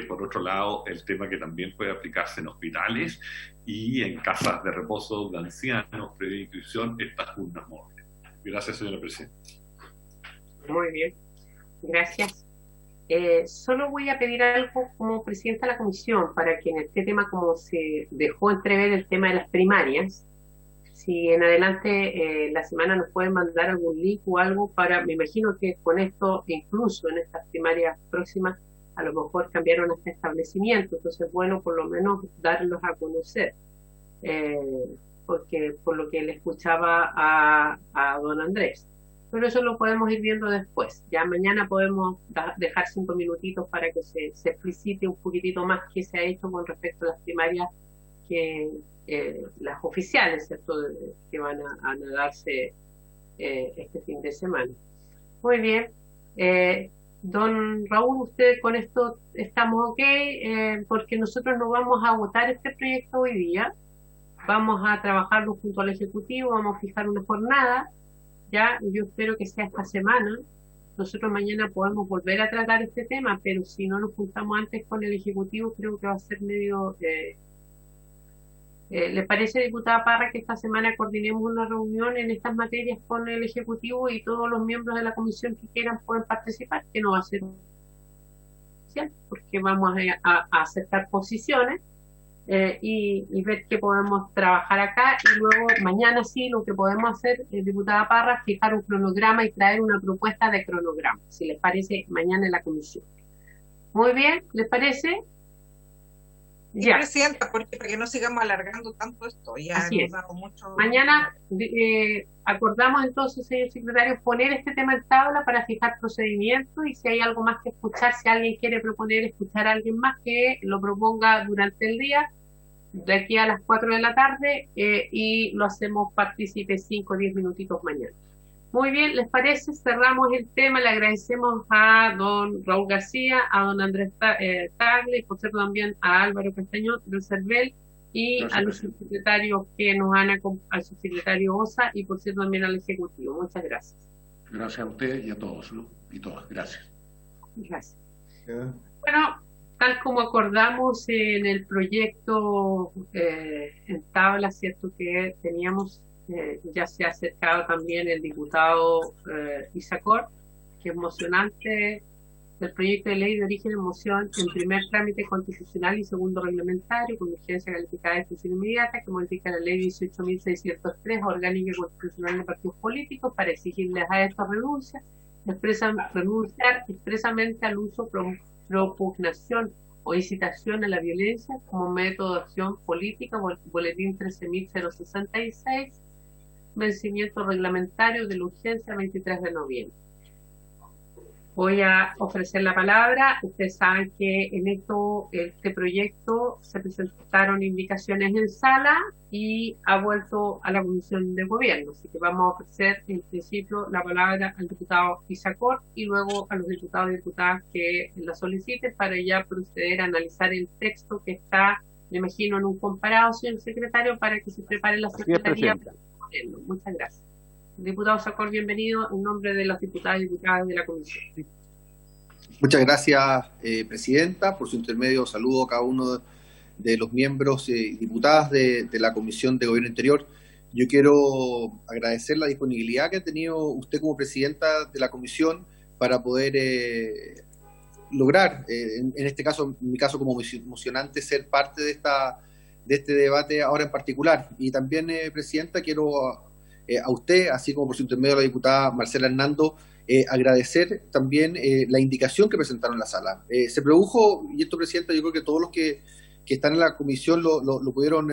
Por otro lado, el tema que también puede aplicarse en hospitales y en casas de reposo de ancianos, previa inscripción, estas urnas móviles. Gracias, señora presidenta. Muy bien, gracias. Solo voy a pedir algo como presidenta de la comisión para que en este tema, como se dejó entrever el tema de las primarias, si en adelante la semana nos pueden mandar algún link o algo para, me imagino que con esto, incluso en estas primarias próximas, a lo mejor cambiaron este establecimiento, entonces bueno, por lo menos darlos a conocer, porque por lo que le escuchaba a don Andrés. Pero eso lo podemos ir viendo después. Ya mañana podemos dejar 5 minutitos para que se explicite un poquitito más qué se ha hecho con respecto a las primarias que las oficiales, ¿cierto?, que van a darse este fin de semana. Muy bien. Don Raúl, usted con esto estamos ok, porque nosotros no vamos a votar este proyecto hoy día, vamos a trabajarlo junto al Ejecutivo, vamos a fijar una jornada, ya, yo espero que sea esta semana. Nosotros mañana podemos volver a tratar este tema, pero si no nos juntamos antes con el Ejecutivo, creo que va a ser medio... ¿le parece, diputada Parra, que esta semana coordinemos una reunión en estas materias con el Ejecutivo y todos los miembros de la comisión que quieran pueden participar? Que no va a ser oficial, porque vamos a aceptar posiciones y ver qué podemos trabajar acá. Y luego, mañana sí, lo que podemos hacer, diputada Parra, fijar un cronograma y traer una propuesta de cronograma, si les parece, mañana en la comisión. Muy bien, ¿les parece? Ya. Presidenta, porque para que no sigamos alargando tanto esto, ya hemos dado mucho... Mañana acordamos entonces, señor secretario, poner este tema en tabla para fijar procedimientos, y si hay algo más que escuchar, si alguien quiere proponer escuchar a alguien más, que lo proponga durante el día, de aquí a las 4 de la tarde, y lo hacemos partícipe 5 o 10 minutitos mañana. Muy bien, ¿les parece? Cerramos el tema. Le agradecemos a don Raúl García, a don Andrés Tagle, y por cierto también a Álvaro Castañón del CERVEL, y gracias, a los subsecretarios que nos han acompañado, al subsecretario Osa, y por cierto también al Ejecutivo. Muchas gracias. Gracias a usted y a todos, ¿no? Y todas. Gracias. Gracias. Bueno, tal como acordamos en el proyecto en tabla, ¿cierto?, que teníamos... ya se ha acercado también el diputado Isacor, que es mocionante del proyecto de ley de origen en moción en primer trámite constitucional y segundo reglamentario, con urgencia calificada de extensión inmediata, que modifica la ley 18.603, orgánica y constitucional de partidos políticos, para exigirles a estos renunciar expresamente al uso, propugnación o incitación a la violencia como método de acción política, boletín 13.066, vencimiento reglamentario de la urgencia 23 de noviembre. voy a ofrecer la palabra. Ustedes saben que en este proyecto se presentaron indicaciones en sala y ha vuelto a la Comisión de Gobierno. Así que vamos a ofrecer en principio la palabra al diputado Isacor y luego a los diputados y diputadas que la soliciten para ya proceder a analizar el texto que está, me imagino, en un comparado, señor secretario, para que se prepare la Secretaría. Muchas gracias. Diputado Isacor, bienvenido en nombre de los diputados y diputadas de la Comisión. Muchas gracias, Presidenta. Por su intermedio, saludo a cada uno de los miembros y diputadas de la Comisión de Gobierno Interior. Yo quiero agradecer la disponibilidad que ha tenido usted como Presidenta de la Comisión para poder lograr, en este caso, en mi caso como mocionante, ser parte de este debate ahora en particular. Y también, Presidenta, quiero a usted, así como por su intermedio a la diputada Marcela Hernando, agradecer también la indicación que presentaron en la sala. Se produjo, y esto, Presidenta, yo creo que todos los que están en la comisión lo pudieron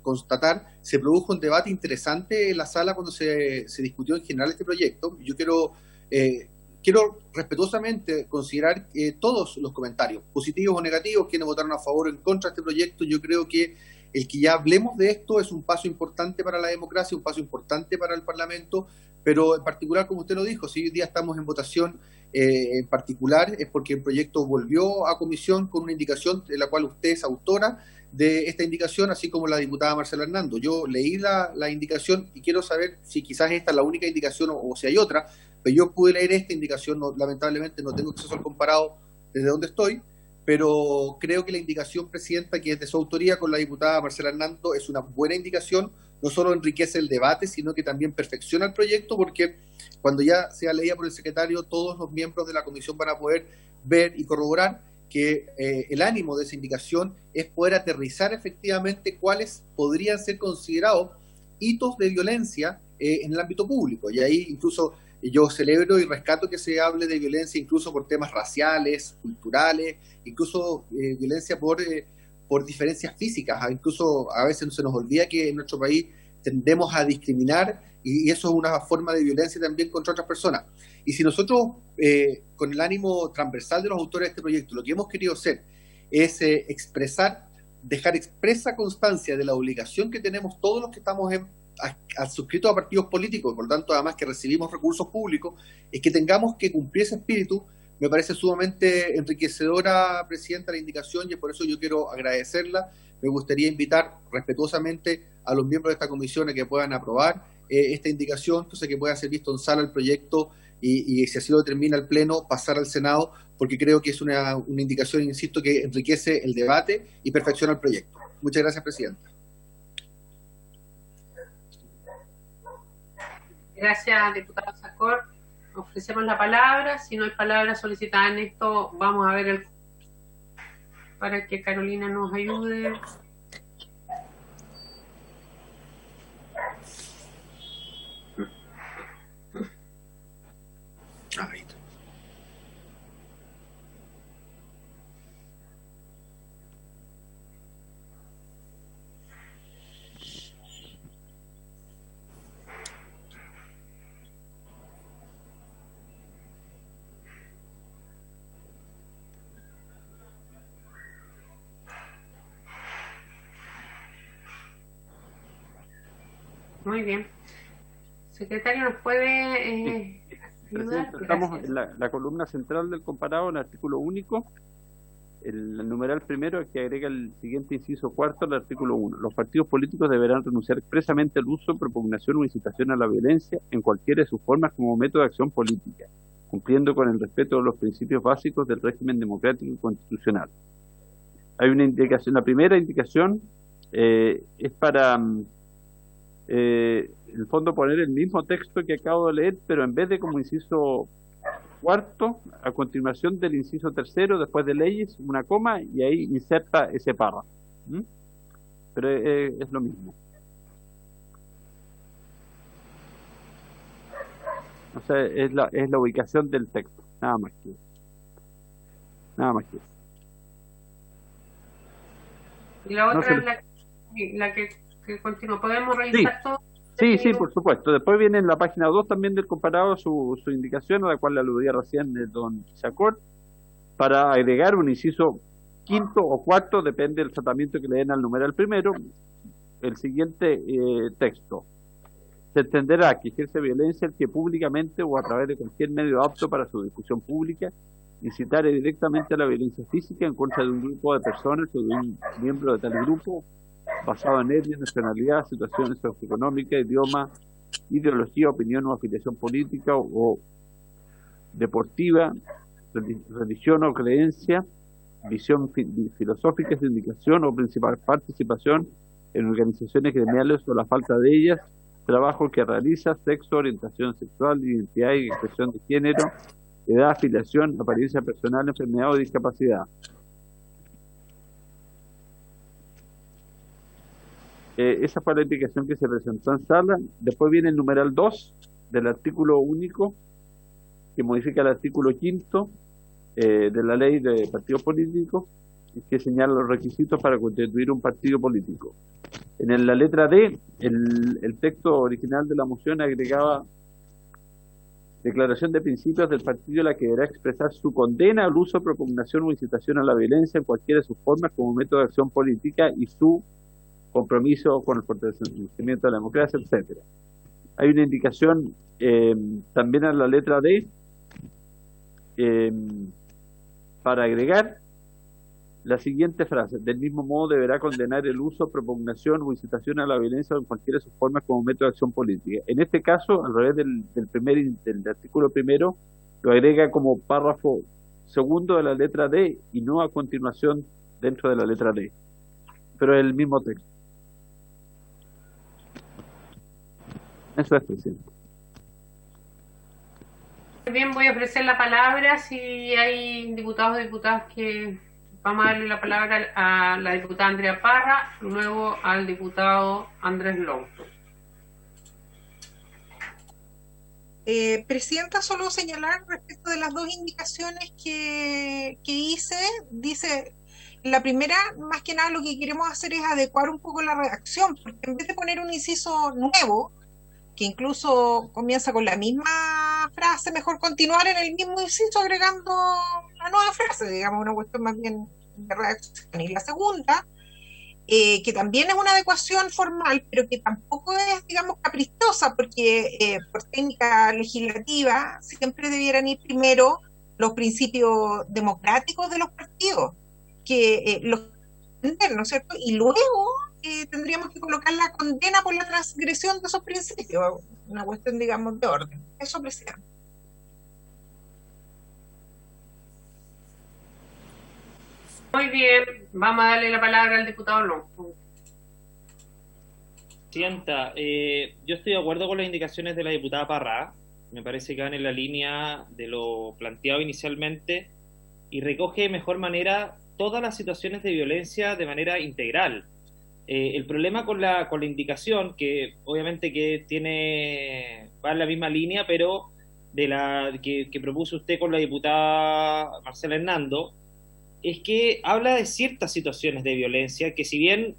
constatar, se produjo un debate interesante en la sala cuando se discutió en general este proyecto. Yo quiero respetuosamente considerar todos los comentarios, positivos o negativos, quienes votaron a favor o en contra de este proyecto. Yo creo que el que ya hablemos de esto es un paso importante para la democracia, un paso importante para el Parlamento, pero en particular, como usted lo dijo, si hoy día estamos en votación en particular, es porque el proyecto volvió a comisión con una indicación de la cual usted es autora de esta indicación, así como la diputada Marcela Hernando. Yo leí la indicación y quiero saber si quizás esta es la única indicación o si hay otra, pero yo pude leer esta indicación, lamentablemente no tengo acceso al comparado desde donde estoy, pero creo que la indicación, Presidenta, que es de su autoría con la diputada Marcela Hernando, es una buena indicación. No solo enriquece el debate, sino que también perfecciona el proyecto, porque cuando ya sea leída por el secretario, todos los miembros de la comisión van a poder ver y corroborar que el ánimo de esa indicación es poder aterrizar efectivamente cuáles podrían ser considerados hitos de violencia en el ámbito público. Y ahí incluso yo celebro y rescato que se hable de violencia incluso por temas raciales, culturales, incluso violencia por diferencias físicas. Incluso a veces se nos olvida que en nuestro país tendemos a discriminar y eso es una forma de violencia también contra otras personas. Y si nosotros, con el ánimo transversal de los autores de este proyecto, lo que hemos querido hacer es dejar expresa constancia de la obligación que tenemos todos los que estamos suscritos a partidos políticos, por lo tanto, además que recibimos recursos públicos, es que tengamos que cumplir ese espíritu. Me parece sumamente enriquecedora, Presidenta, la indicación, y por eso yo quiero agradecerla. Me gustaría invitar respetuosamente a los miembros de esta comisión a que puedan aprobar esta indicación, cosa que pueda ser visto en sala el proyecto y si así lo determina el Pleno, pasar al Senado, porque creo que es una indicación, insisto, que enriquece el debate y perfecciona el proyecto. Muchas gracias, Presidenta. Gracias, diputado Isacor. Ofrecemos la palabra. Si no hay palabra solicitada en esto, vamos a ver para que Carolina nos ayude. Muy bien. Secretario, ¿nos puede ayudar? Estamos en la columna central del comparado, en el artículo único, el numeral primero que agrega el siguiente inciso cuarto al artículo 1. Los partidos políticos deberán renunciar expresamente al uso, propugnación o incitación a la violencia en cualquiera de sus formas como método de acción política, cumpliendo con el respeto de los principios básicos del régimen democrático y constitucional. Hay una indicación, la primera indicación es para... en el fondo poner el mismo texto que acabo de leer, pero en vez de como inciso cuarto, a continuación del inciso tercero, después de leyes, una coma, y ahí inserta ese párrafo. Pero es lo mismo. O sea, es la ubicación del texto, nada más que eso. Y la otra es la que continúa. ¿Podemos revisar todo? Sí, sí, por supuesto. Después viene en la página 2 también del comparado su indicación, a la cual le aludía recién don Chacón, para agregar un inciso quinto o cuarto, depende del tratamiento que le den al numeral primero, el siguiente texto. Se entenderá que ejerce violencia el que públicamente o a través de cualquier medio apto para su discusión pública incitare directamente a la violencia física en contra de un grupo de personas o de un miembro de tal grupo, basado en etnia, nacionalidad, situaciones socioeconómicas, idioma, ideología, opinión o afiliación política o deportiva, religión o creencia, visión filosófica, sindicación o principal participación en organizaciones gremiales o la falta de ellas, trabajo que realiza, sexo, orientación sexual, identidad y expresión de género, edad, afiliación, apariencia personal, enfermedad o discapacidad. Esa fue la indicación que se presentó en sala. Después viene el numeral 2 del artículo único, que modifica el artículo 5 de la ley de partidos políticos, que señala los requisitos para constituir un partido político. En la letra D, el texto original de la moción agregaba declaración de principios del partido, la que deberá expresar su condena al uso, propugnación o incitación a la violencia en cualquiera de sus formas como método de acción política y su compromiso con el fortalecimiento de la democracia, etcétera. Hay una indicación también en la letra D para agregar la siguiente frase: del mismo modo deberá condenar el uso, propugnación o incitación a la violencia en cualquiera de sus formas como método de acción política. En este caso, al revés del artículo primero, lo agrega como párrafo segundo de la letra D y no a continuación dentro de la letra D, pero es el mismo texto. Eso es, presidente. Bien, voy a ofrecer la palabra si hay diputados o diputadas que... Vamos a darle la palabra a la diputada Andrea Parra, luego al diputado Andrés Louto. Presidenta, solo señalar respecto de las dos indicaciones que hice. Dice, la primera, más que nada lo que queremos hacer es adecuar un poco la redacción, porque en vez de poner un inciso nuevo, que incluso comienza con la misma frase, mejor continuar en el mismo inciso agregando la nueva frase, digamos, una cuestión más bien de redacción. Y la segunda, que también es una adecuación formal, pero que tampoco es, digamos, caprichosa, porque por técnica legislativa siempre debieran ir primero los principios democráticos de los partidos, que los ¿no es cierto? Y luego tendríamos que colocar la condena por la transgresión de esos principios, una cuestión, digamos, de orden. Eso, presidente. Muy bien, vamos a darle la palabra al diputado Louto. Presidenta, yo estoy de acuerdo con las indicaciones de la diputada Parra. Me parece que van en la línea de lo planteado inicialmente y recoge de mejor manera todas las situaciones de violencia de manera integral. El problema con la indicación, que obviamente que va en la misma línea, pero de la que propuso usted con la diputada Marcela Hernando, es que habla de ciertas situaciones de violencia que, si bien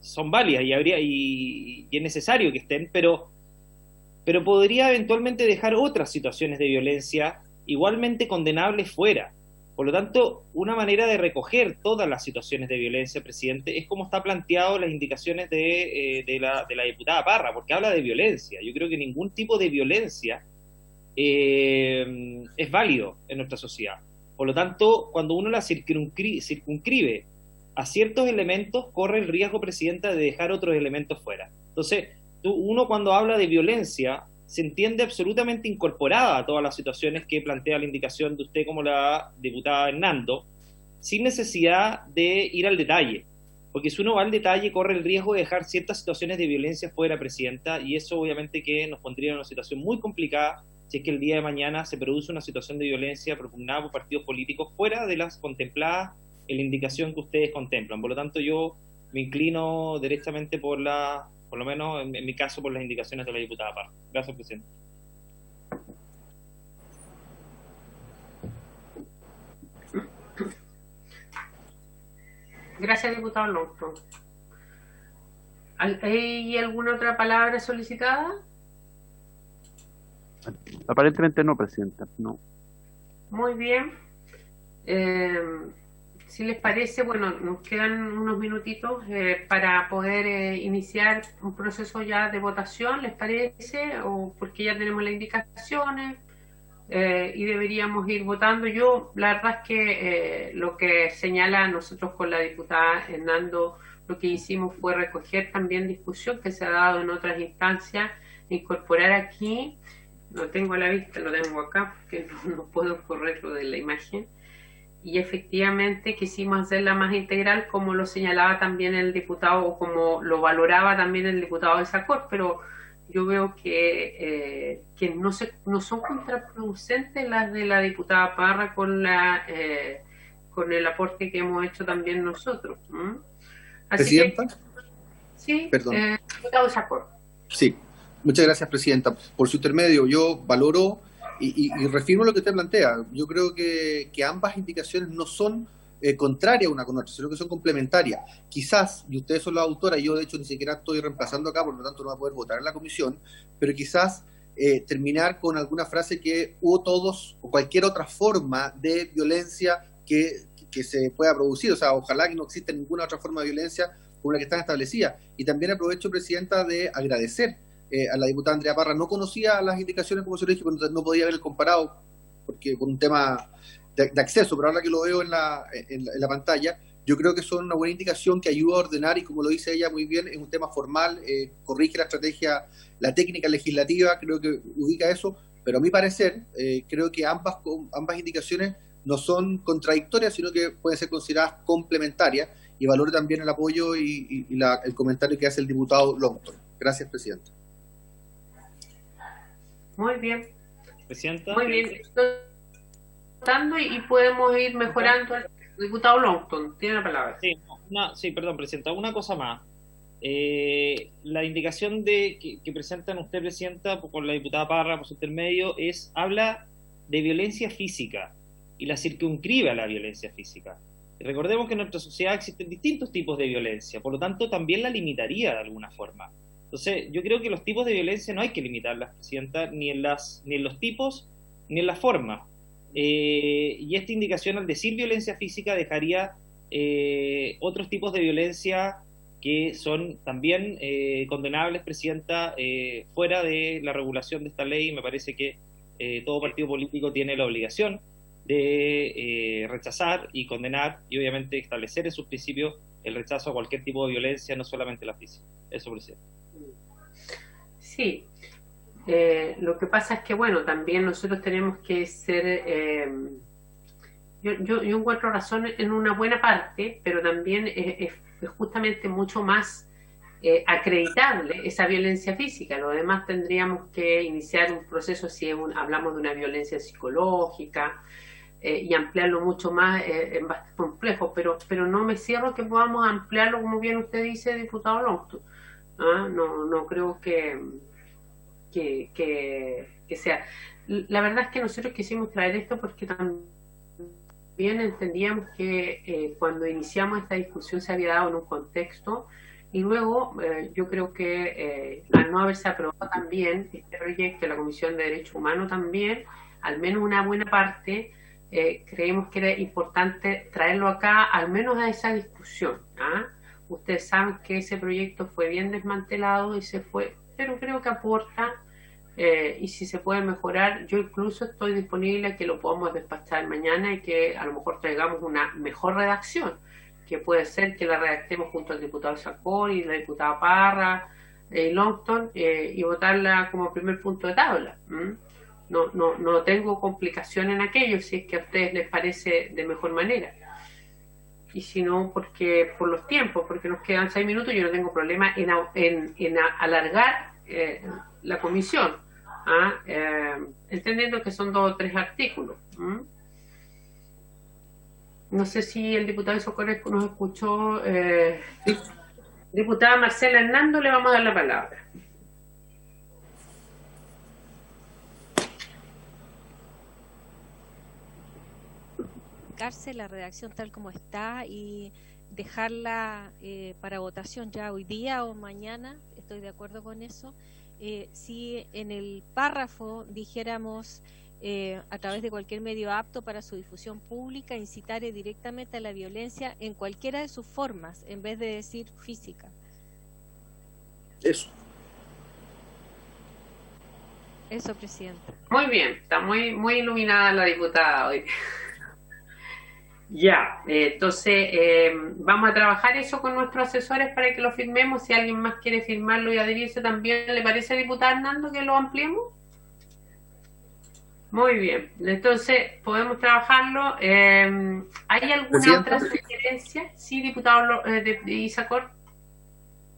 son válidas y es necesario que estén, pero podría eventualmente dejar otras situaciones de violencia igualmente condenables fuera. Por lo tanto, una manera de recoger todas las situaciones de violencia, presidente, es como está planteado las indicaciones de la diputada Parra, porque habla de violencia. Yo creo que ningún tipo de violencia es válido en nuestra sociedad. Por lo tanto, cuando uno la circunscribe a ciertos elementos, corre el riesgo, presidenta, de dejar otros elementos fuera. Entonces, uno cuando habla de violencia se entiende absolutamente incorporada a todas las situaciones que plantea la indicación de usted como la diputada Hernando, sin necesidad de ir al detalle. Porque si uno va al detalle, corre el riesgo de dejar ciertas situaciones de violencia fuera, presidenta, y eso obviamente que nos pondría en una situación muy complicada si es que el día de mañana se produce una situación de violencia propugnada por partidos políticos fuera de las contempladas en la indicación que ustedes contemplan. Por lo tanto, yo me inclino derechamente por lo menos en mi caso, por las indicaciones de la diputada Parra. Gracias, presidente. Gracias, diputado Louto. ¿Hay alguna otra palabra solicitada? Aparentemente no, Presidenta, no. Muy bien. Si les parece, bueno, nos quedan unos minutitos para poder iniciar un proceso ya de votación, ¿les parece? O porque ya tenemos las indicaciones y deberíamos ir votando. Yo, la verdad es que lo que señala nosotros con la diputada Hernando, lo que hicimos fue recoger también discusión que se ha dado en otras instancias, incorporar aquí. No tengo a la vista, lo tengo acá porque no puedo correrlo de la imagen. Y efectivamente quisimos hacerla más integral, como lo señalaba también el diputado, o como lo valoraba también el diputado de SACOR, pero yo veo que no son contraproducentes las de la diputada Parra con el aporte que hemos hecho también nosotros. Así ¿Presidenta? que, sí, Perdón. Diputado de SACOR. Sí, muchas gracias, Presidenta. Por su intermedio, yo valoro y reafirmo lo que usted plantea. Yo creo que ambas indicaciones no son contrarias una con otra, sino que son complementarias. Quizás, y ustedes son la autora, yo de hecho ni siquiera estoy reemplazando acá, por lo tanto no va a poder votar en la comisión, pero quizás terminar con alguna frase que hubo todos o cualquier otra forma de violencia que se pueda producir. O sea, ojalá que no exista ninguna otra forma de violencia como la que están establecidas. Y también aprovecho, Presidenta, de agradecer a la diputada Andrea Parra. No conocía las indicaciones, como se lo dije, pero no podía haber comparado porque con un tema de acceso, pero ahora que lo veo en la pantalla, yo creo que son una buena indicación que ayuda a ordenar y, como lo dice ella muy bien, es un tema formal, corrige la estrategia, la técnica legislativa, creo que ubica eso, pero a mi parecer, creo que ambas indicaciones no son contradictorias, sino que pueden ser consideradas complementarias, y valoro también el apoyo y el comentario que hace el diputado Longton. Gracias, Presidenta. Muy bien. Presidenta. Muy bien. Estoy votando y podemos ir mejorando. El diputado Longton tiene la palabra. Sí, perdón, Presidenta. Una cosa más. La indicación que presentan usted, Presidenta, con la diputada Parra, por su intermedio, habla de violencia física y la circunscribe a la violencia física. Recordemos que en nuestra sociedad existen distintos tipos de violencia, por lo tanto también la limitaría de alguna forma. Entonces, yo creo que los tipos de violencia no hay que limitarlas, Presidenta, ni en los tipos ni en las formas. Y esta indicación, al decir violencia física, dejaría otros tipos de violencia que son también condenables, Presidenta, fuera de la regulación de esta ley. Me parece que todo partido político tiene la obligación de rechazar y condenar y obviamente establecer en sus principios el rechazo a cualquier tipo de violencia, no solamente la física. Eso, Presidente. Sí, lo que pasa es que, bueno, también nosotros tenemos que ser, yo encuentro razón en una buena parte, pero también es justamente mucho más acreditable esa violencia física. Lo demás tendríamos que iniciar un proceso si hablamos de una violencia psicológica y ampliarlo mucho más, es bastante complejo, pero no me cierro que podamos ampliarlo, como bien usted dice, diputado Longton. No creo que sea. La verdad es que nosotros quisimos traer esto porque también entendíamos que cuando iniciamos esta discusión se había dado en un contexto y luego yo creo que al no haberse aprobado también este proyecto de la Comisión de Derechos Humanos también, al menos una buena parte, creímos que era importante traerlo acá, al menos a esa discusión. Ustedes saben que ese proyecto fue bien desmantelado y se fue, pero creo que aporta y si se puede mejorar, yo incluso estoy disponible a que lo podamos despachar mañana y que a lo mejor traigamos una mejor redacción, que puede ser que la redactemos junto al diputado SACOR y la diputada Parra, Longton, y votarla como primer punto de tabla. No tengo complicación en aquello, si es que a ustedes les parece de mejor manera. Y si no, porque por los tiempos, porque nos quedan 6 minutos, yo no tengo problema en alargar la comisión, entendiendo que son 2 o 3 artículos. No sé si el diputado Socorro nos escuchó. Diputada Marcela Hernando, le vamos a dar la palabra. La redacción tal como está y dejarla para votación ya hoy día o mañana, estoy de acuerdo con eso. Si en el párrafo dijéramos a través de cualquier medio apto para su difusión pública, incitar directamente a la violencia en cualquiera de sus formas, en vez de decir física. Eso, Presidenta. Muy bien, está muy iluminada la diputada hoy. Ya, entonces vamos a trabajar eso con nuestros asesores para que lo firmemos. Si alguien más quiere firmarlo y adherirse también, ¿le parece, diputada Hernando, que lo ampliemos? Muy bien, entonces podemos trabajarlo. ¿Hay alguna otra sugerencia? Sí, diputado de Isacor.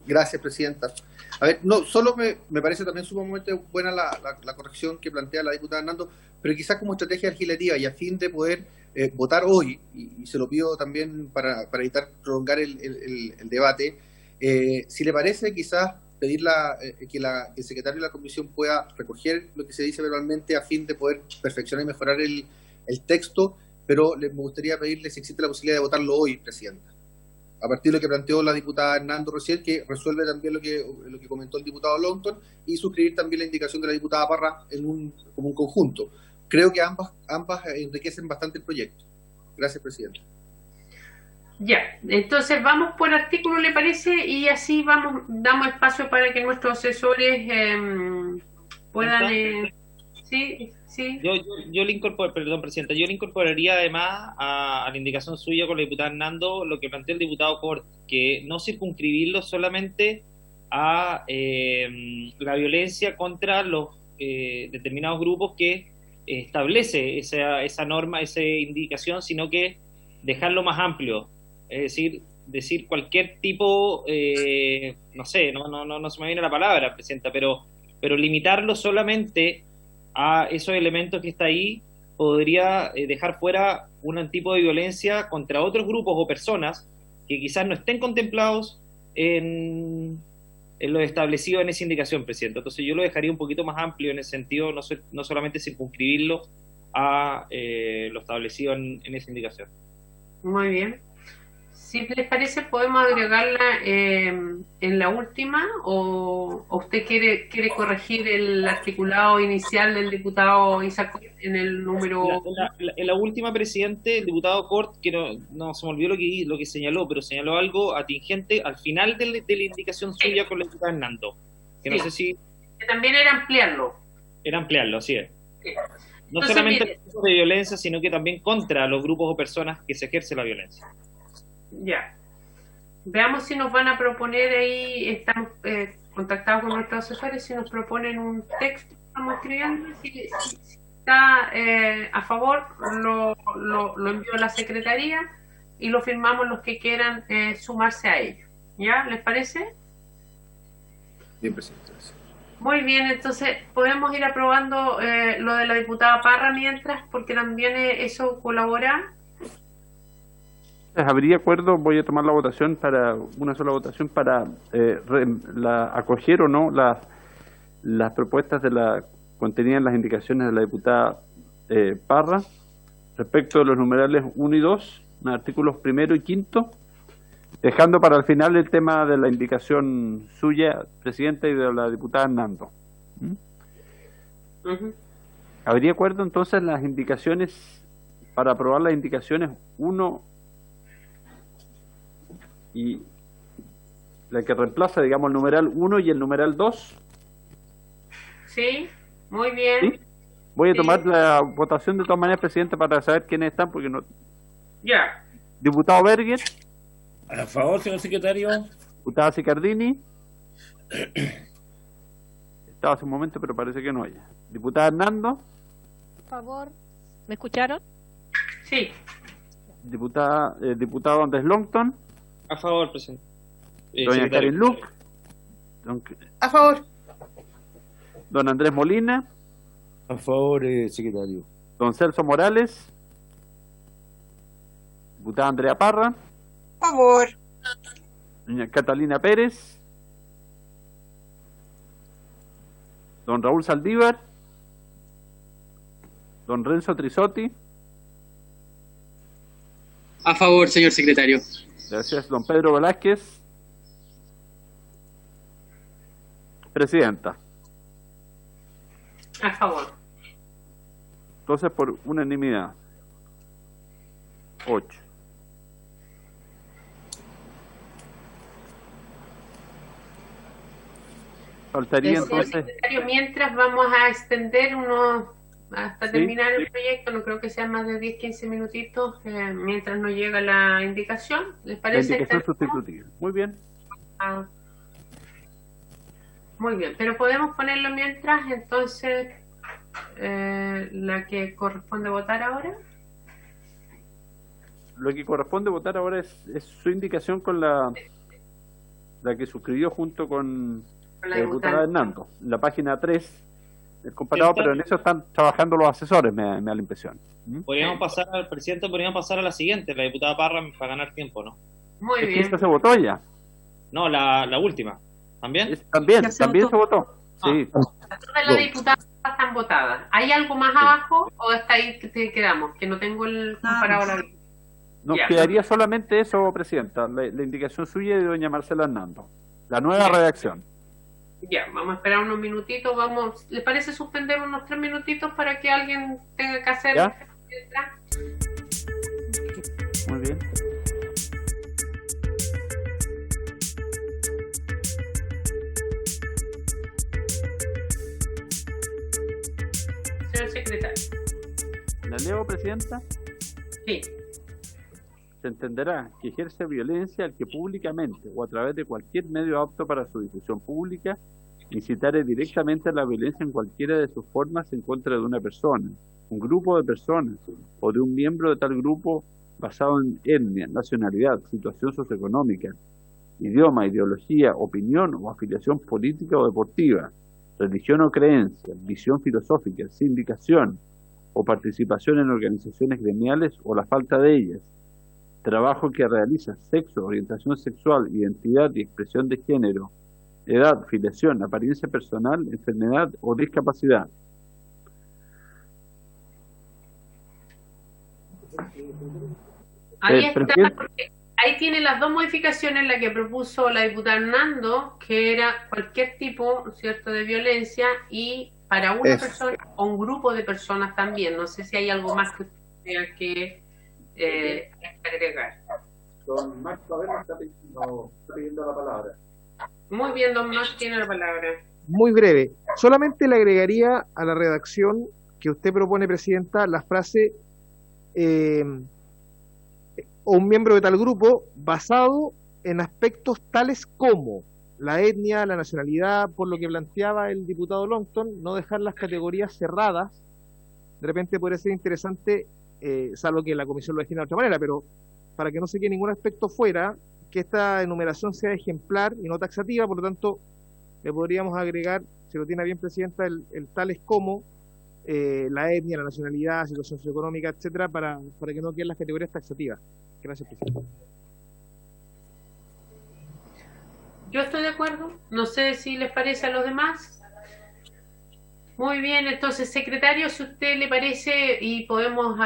Gracias, Presidenta. A ver, no, solo me parece también sumamente buena la corrección que plantea la diputada Hernando, pero quizás como estrategia legislativa y a fin de poder votar hoy, y se lo pido también para evitar prolongar el debate, si le parece, quizás pedir que el secretario de la comisión pueda recoger lo que se dice verbalmente a fin de poder perfeccionar y mejorar el texto, pero me gustaría pedirle si existe la posibilidad de votarlo hoy, Presidenta. A partir de lo que planteó la diputada Hernando recién, que resuelve también lo que comentó el diputado Longton, y suscribir también la indicación de la diputada Parra como un conjunto. Creo que ambas enriquecen bastante el proyecto. Gracias, Presidenta. Ya, entonces vamos por artículo, ¿le parece? Y así damos espacio para que nuestros asesores puedan... sí. Yo le incorporo, perdón, Presidenta, yo le incorporaría además a la indicación suya con la diputada Hernando lo que planteó el diputado Cort, que no circunscribirlo solamente a la violencia contra los determinados grupos que establece esa norma, esa indicación, sino que dejarlo más amplio, es decir cualquier tipo, no sé, no se me viene la palabra, Presidenta, pero limitarlo solamente a esos elementos que está ahí podría dejar fuera un tipo de violencia contra otros grupos o personas que quizás no estén contemplados en lo establecido en esa indicación, Presidenta. Entonces yo lo dejaría un poquito más amplio en ese sentido, no solamente circunscribirlo a lo establecido en esa indicación. Muy bien. Si les parece, podemos agregarla en la última, o usted quiere corregir el articulado inicial del diputado Isaac en el número... En la última, Presidente, el diputado Cort, que no se me olvidó lo que señaló, pero señaló algo atingente al final de la indicación suya con la diputada Hernando. Que no sé si... Que también era ampliarlo. Era ampliarlo, así es. Sí. No Entonces, solamente mire, los grupos de violencia, sino que también contra los grupos o personas que se ejerce la violencia. Ya. Veamos si nos van a proponer ahí, estamos contactados con nuestros asesores, si nos proponen un texto, estamos escribiendo, si está a favor, lo envío a la Secretaría y lo firmamos los que quieran sumarse a ello. ¿Ya? ¿Les parece? Bien, Presidente. Muy bien, entonces podemos ir aprobando lo de la diputada Parra mientras, porque también eso colabora. Habría acuerdo, voy a tomar la votación para una sola votación para acoger o no las propuestas contenidas en las indicaciones de la diputada Parra respecto de los numerales 1 y 2, artículos 1 y 5, dejando para el final el tema de la indicación suya, Presidenta, y de la diputada Hernando. ¿Habría acuerdo entonces las indicaciones, para aprobar las indicaciones 1 y la que reemplaza, digamos, el numeral 1 y el numeral 2? Sí, muy bien. ¿Sí? Voy a tomar la votación de todas maneras, Presidente, para saber quiénes están, porque no... Ya. Diputado Berger. A favor, señor secretario. Diputada Sicardini. Estaba hace un momento, pero parece que no haya. Diputada Hernando. Por favor. ¿Me escucharon? Sí. Diputado Andrés Longton. A favor, Presidente. Doña Karen Luc. A favor. Don Andrés Molina. A favor, secretario. Don Celso Morales. Diputada Andrea Parra. A favor. Doña Catalina Pérez. Don Raúl Saldívar. Don Renzo Trisotti. A favor, señor secretario. Gracias. Don Pedro Velázquez. Presidenta. A favor. Entonces, por unanimidad. 8. Faltaría entonces... Secretario, mientras vamos a extender hasta ¿Sí? terminar el proyecto, no creo que sean más de 10-15 minutitos, mientras nos llega la indicación. ¿Les La parece? indicación sustitutiva. Muy bien. Ah, muy bien, pero podemos ponerlo mientras, entonces, la que corresponde votar ahora. Lo que corresponde votar ahora es su indicación con la que suscribió junto con la diputada Hernando. En la página 3, el comparado, pero en eso están trabajando los asesores, me da la impresión. Podríamos pasar al presidente, podríamos pasar a la siguiente, la diputada Parra, para ganar tiempo, ¿no? Muy Es que bien. esta se votó ya. No, la última. ¿También? También se votó. Sí. Todas las diputadas están votadas. ¿Hay algo más abajo o hasta ahí que quedamos? Que no tengo el comparado ahora. Nos Ya. quedaría solamente eso, Presidenta, la indicación suya y de doña Marcela Hernando. La nueva redacción. Ya, vamos a esperar unos minutitos. ¿Les parece suspender unos 3 minutitos para que alguien tenga que hacer? ¿Ya? Muy bien. Señor secretario. ¿La leo, Presidenta? Sí. Se entenderá que ejerce violencia al que públicamente o a través de cualquier medio apto para su difusión pública incitare directamente a la violencia en cualquiera de sus formas en contra de una persona, un grupo de personas o de un miembro de tal grupo basado en etnia, nacionalidad, situación socioeconómica, idioma, ideología, opinión o afiliación política o deportiva, religión o creencia, visión filosófica, sindicación o participación en organizaciones gremiales o la falta de ellas, trabajo que realiza, sexo, orientación sexual, identidad y expresión de género, edad, filiación, apariencia personal, enfermedad o discapacidad. Ahí está, Presidente. porque ahí tiene las dos modificaciones, la que propuso la diputada Hernando, que era cualquier tipo, ¿cierto?, de violencia y para una persona o un grupo de personas también. No sé si hay algo más que tenga que agregar. Don Max Taberna está pidiendo la palabra. Muy bien, don Max tiene la palabra. Muy breve. Solamente le agregaría a la redacción que usted propone, Presidenta, la frase o un miembro de tal grupo basado en aspectos tales como la etnia, la nacionalidad, por lo que planteaba el diputado Longton, no dejar las categorías cerradas. De repente podría ser interesante, salvo que la comisión lo defina de otra manera, pero para que no se quede ningún aspecto fuera, que esta enumeración sea ejemplar y no taxativa. Por lo tanto, le podríamos agregar, si lo tiene bien, Presidenta, el tales como la etnia, la nacionalidad, situación socioeconómica, etcétera, para que no queden las categorías taxativas. Gracias, Presidenta. Yo estoy de acuerdo. No sé si les parece a los demás. Muy bien, entonces, secretario, si usted le parece y podemos,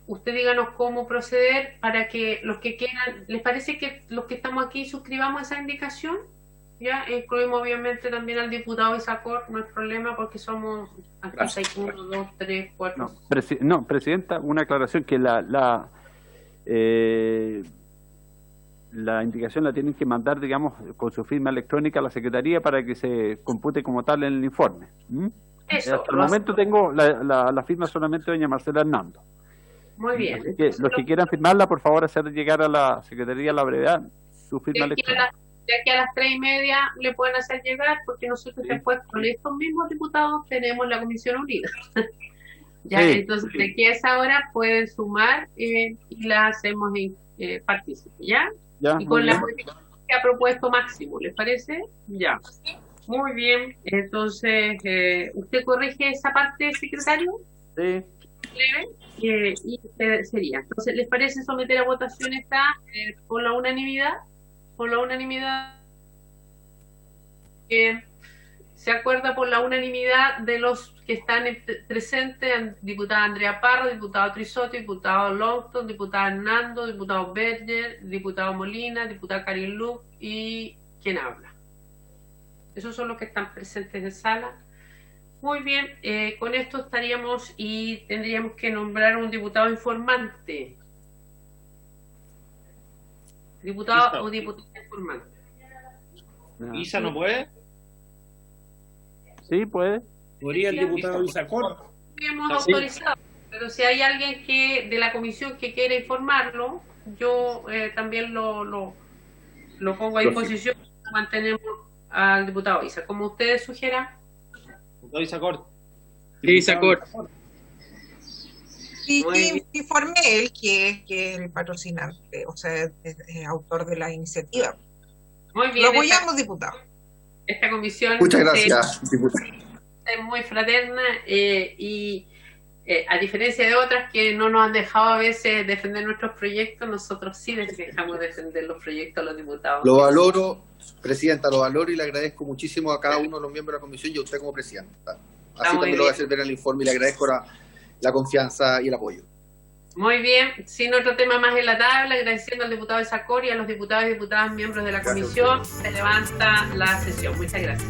usted díganos cómo proceder para que los que quieran, ¿les parece que los que estamos aquí suscribamos esa indicación? Ya, incluimos obviamente también al diputado Isacor, no hay problema porque somos aquí 1, 2, 3, 4. No, Presidenta, una aclaración que la indicación la tienen que mandar, digamos, con su firma electrónica a la Secretaría para que se compute como tal en el informe. Eso, hasta el momento tengo la firma solamente de doña Marcela Hernando. Muy bien. Así que los que quieran firmarla, por favor, hacer llegar a la Secretaría a la brevedad su firma electrónica. De aquí a las 3:30 le pueden hacer llegar, porque nosotros después con estos mismos diputados tenemos la Comisión Unida. Ya, Sí, entonces de aquí a esa hora pueden sumar y la hacemos partícipe, ¿ya? Ya, Y muy con la bien. modificación que ha propuesto Máximo, ¿les parece? Ya. Muy bien, entonces, ¿usted corrige esa parte, secretario? Sí. Leve, y sería. Entonces, ¿les parece someter a votación esta por la unanimidad? Por la unanimidad. Se acuerda por la unanimidad de los que están presentes, diputada Andrea Parra, diputado Trisotti, diputado Longton, diputada Hernando, diputado Berger, diputado Molina, diputada Karin Luc y quien habla. Esos son los que están presentes en sala. Muy bien, con esto estaríamos y tendríamos que nombrar un diputado informante. Diputado o diputada informante. ¿Isa no puede? Sí, puede. ¿Podría el diputado Isacor? Hemos autorizado, pero si hay alguien que de la comisión que quiere informarlo, yo también lo pongo a disposición. Mantenemos al diputado Isa, como ustedes sugieran. Diputado Isacor. Sí, Isacor. Sí, informé él que es el patrocinante, o sea, es autor de la iniciativa. Muy bien. Lo apoyamos, diputado. Esta comisión muchas gracias, diputado. Es muy fraterna y a diferencia de otras que no nos han dejado a veces defender nuestros proyectos, nosotros sí dejamos defender los proyectos a los diputados. Lo valoro, presidenta, lo valoro y le agradezco muchísimo a cada uno de los miembros de la comisión y a usted como presidenta. Así también lo voy a hacer ver en el informe y le agradezco la confianza y el apoyo. Muy bien, sin otro tema más en la tabla, agradeciendo al diputado Isacor y a los diputados y diputadas miembros de la comisión, se levanta la sesión. Muchas gracias.